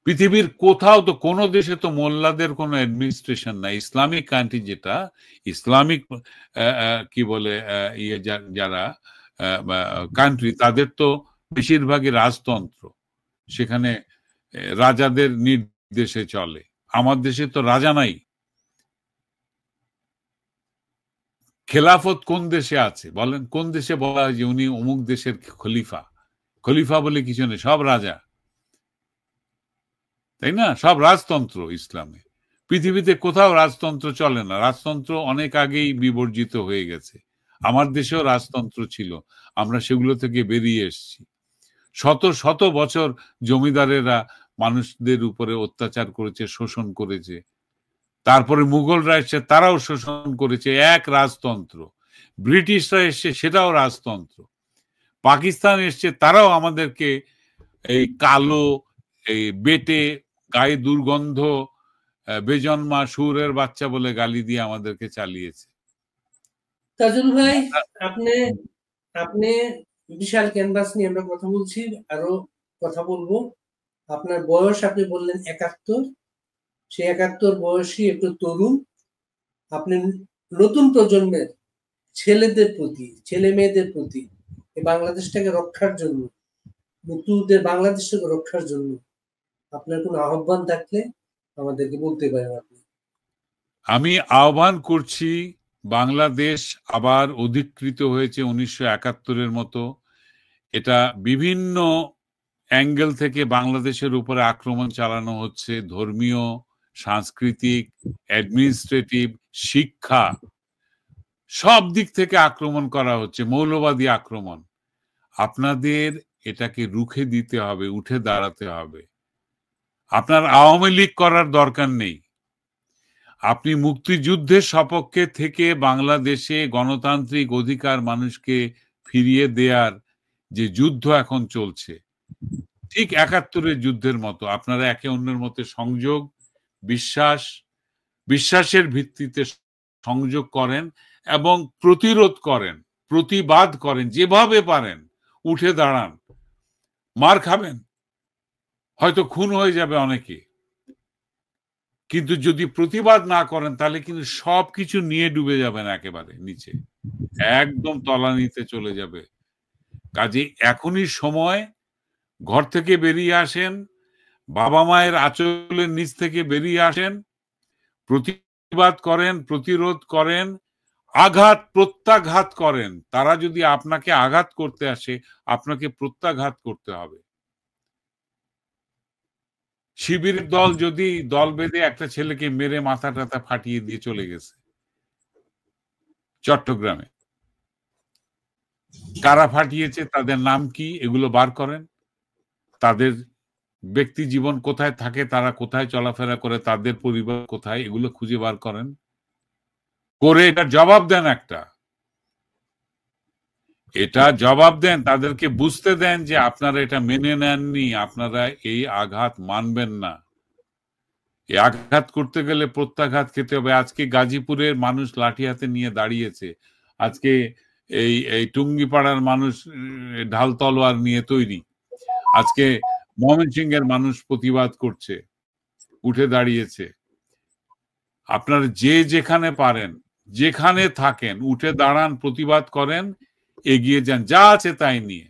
পৃথিবীর কোথাও তো, কোনো দেশে তো মোল্লাদের কোনো অ্যাডমিনিস্ট্রেশন নাই। ইসলামিক কান্ট্রি যেটা, ইসলামিক কি বলে যারা কান্ট্রি, তাদের তো বেশিরভাগই রাজতন্ত্র, সেখানে রাজাদের নির্দেশে চলে। আমার দেশে তো রাজা নাই। খেলাফত কোন দেশে আছে বলেন? কোন দেশে বলা হয় যে উনি অমুক দেশের খলিফা? খলিফা বলে কিছু নেই, সব রাজা, তাই না? সব রাজতন্ত্র ইসলামে। পৃথিবীতে কোথাও রাজতন্ত্র চলে না, রাজতন্ত্র অনেক আগেই বিবর্জিত হয়ে গেছে। আমার দেশেও রাজতন্ত্র ছিল, আমরা সেগুলো থেকে বেরিয়ে এসেছি। শত শত বছর জমিদারেরা মানুষদের উপরে অত্যাচার করেছে, শোষণ করেছে। তারপরে মুঘলরা এসছে, তারাও শোষণ করেছে, এক রাজতন্ত্র। ব্রিটিশরা এসছে, সেটাও রাজতন্ত্র। পাকিস্তান এসছে, তারাও আমাদেরকে এই কালো, এই বেটে, গায়ে দুর্গন্ধ, বেজন্মা সুরের বাচ্চা বলে গালি দিয়ে আমাদেরকে চালিয়েছে। তাজুল ভাই, আপনি বিশাল ক্যানভাস নিয়ে আমরা কথা বলছি, আরো কথা বলবো। আপনার বয়স আপনি বললেন 71, সেই 71 বয়সী একটু তরুণ। আপনি নতুন প্রজন্মের ছেলেদের প্রতি, ছেলে মেয়েদের প্রতি, এই বাংলাদেশটাকে রক্ষার জন্য মুক্তিযুদ্ধের বাংলাদেশকে রক্ষার জন্য আপনার কোনো আহ্বান থাকলে আমাদেরকে বলতে পারেন আপনি। আমি আহ্বান করছি, বাংলাদেশ আবার অধিকৃত হয়েছে 1971-এর মতো। এটা বিভিন্ন অ্যাঙ্গেল থেকে বাংলাদেশের উপরে আক্রমণ চালানো হচ্ছে, ধর্মীয়, সাংস্কৃতিক, অ্যাডমিনিস্ট্রেটিভ, শিক্ষা, সব দিক থেকে আক্রমণ করা হচ্ছে, মৌলবাদী আক্রমণ। আপনাদের এটাকে রুখে দিতে হবে, উঠে দাঁড়াতে হবে। আপনার আওয়ামী লীগ করার দরকার নেই। আপনি মুক্তিযুদ্ধের সপক্ষে থেকে বাংলাদেশে গণতান্ত্রিক অধিকার মানুষকে ফিরিয়ে দেওয়ার যে যুদ্ধ এখন চলছে, ঠিক 71-এর যুদ্ধের মতো আপনারা একে অন্যের মধ্যে সংযোগ, বিশ্বাসের ভিত্তিতে সংযোগ করেন এবং প্রতিরোধ করেন, প্রতিবাদ করেন, যেভাবে পারেন উঠে দাঁড়ান। মার খাবেন, হয়তো খুন হয়ে যাবে অনেকে, কিন্তু যদি প্রতিবাদ না করেন তাহলে কিন্তু সবকিছু নিয়ে ডুবে যাবেন একেবারে নিচে, একদম তলানিতে চলে যাবে। কাজে এখনই সময়, ঘর থেকে বেরিয়ে আসেন, বাবা মায়ের আঁচলের নিচ থেকে বেরিয়ে আসেন, প্রতিবাদ করেন, প্রতিরোধ করেন, আঘাত প্রত্যাঘাত করেন। তারা যদি আপনাকে আঘাত করতে আসে, আপনাকে প্রত্যাঘাত করতে হবে। শিবিরের দল যদি দল বেঁধে একটা ছেলেকে মেরে মাথা টাথা ফাটিয়ে দিয়ে চলে গেছে চট্টগ্রামে, কারা ফাটিয়েছে, তাদের নাম কি, এগুলো বার করেন। তাদের ব্যক্তি জীবন কোথায় থাকে, তারা কোথায় চলাফেরা করে, তাদের পরিবার কোথায়, এগুলো খুঁজে বার করেন, করে এটা জবাব দেন। এটা জবাব দেন, তাদেরকে বুঝতে দেন যে আপনারা এটা মেনে নেননি, আপনারা এই আঘাত মানবেন না। এই আঘাত করতে গেলে প্রত্যাঘাত খেতে হবে। আজকে গাজীপুরের মানুষ লাঠি হাতে নিয়ে দাঁড়িয়েছে, আজকে এই টুঙ্গিপাড়ার মানুষ ঢাল তলোয়ার নিয়ে তৈরি, আজকে ময়মনসিংহের মানুষ প্রতিবাদ করছে, উঠে দাঁড়িয়েছে। আপনারা যে যেখানে পারেন, যেখানে থাকেন, উঠে দাঁড়ান, প্রতিবাদ করেন, এগিয়ে যান যা আছে তাই নিয়ে।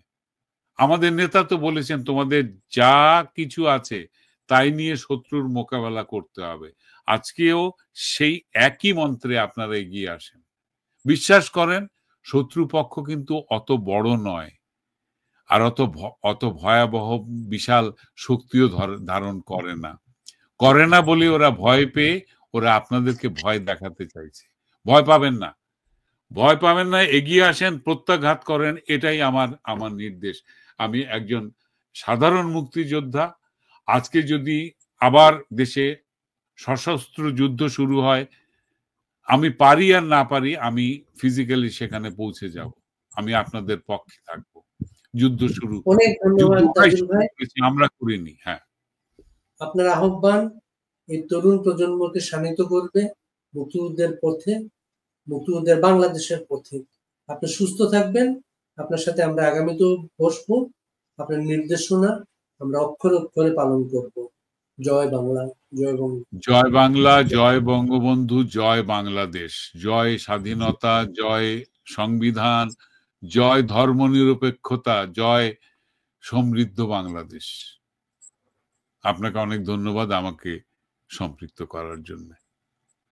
আমাদের নেতা তো বলেছেন তোমাদের যা কিছু আছে তাই নিয়ে শত্রুর মোকাবেলা করতে হবে। আজকেও সেই একই মন্ত্রে আপনারা এগিয়ে আসেন। বিশ্বাস করেন শত্রুপক্ষ কিন্তু অত বড় নয়, আর অত ভয়াবহ বিশাল শক্তিও ধারণ করে না বলে ওরা ভয় পেয়ে ওরা আপনাদেরকে ভয় দেখাতে চাইছে। ভয় পাবেন না, ভয় পাবেন না, এগিয়ে আসেন, প্রত্যাঘাত করেন, এটাই আমার নির্দেশ। আমি একজন সাধারণ মুক্তিযোদ্ধা। আজকে যদি আবার দেশে সশস্ত্র যুদ্ধ শুরু হয়, আমি পারি আর না পারি, আমি ফিজিক্যালি সেখানে পৌঁছে যাব, আমি আপনাদের পক্ষে থাকবো। যুদ্ধ শুরু, অনেক ধন্যবাদ তাজুল ভাই। আমরা করিনি। হ্যাঁ, আপনার আহ্বান এই তরুণ প্রজন্মকে শানিত করবে মুক্তিযুদ্ধের পথে, মুক্তিযুদ্ধের বাংলাদেশের পথে। আপনি সুস্থ থাকবেন, আপনার সাথে আমরা আগামীতেও বসবো। আপনার নির্দেশনা আমরা অক্ষরে অক্ষরে পালন করব। জয় বাংলা, জয় বঙ্গ। জয় বাংলা, জয় বঙ্গবন্ধু, জয় বাংলাদেশ, জয় স্বাধীনতা, জয় সংবিধান, জয় ধর্মনিরপেক্ষতা, জয় সমৃদ্ধ বাংলাদেশ। আপনাকে অনেক ধন্যবাদ আমাকে সম্পৃক্ত করার জন্য।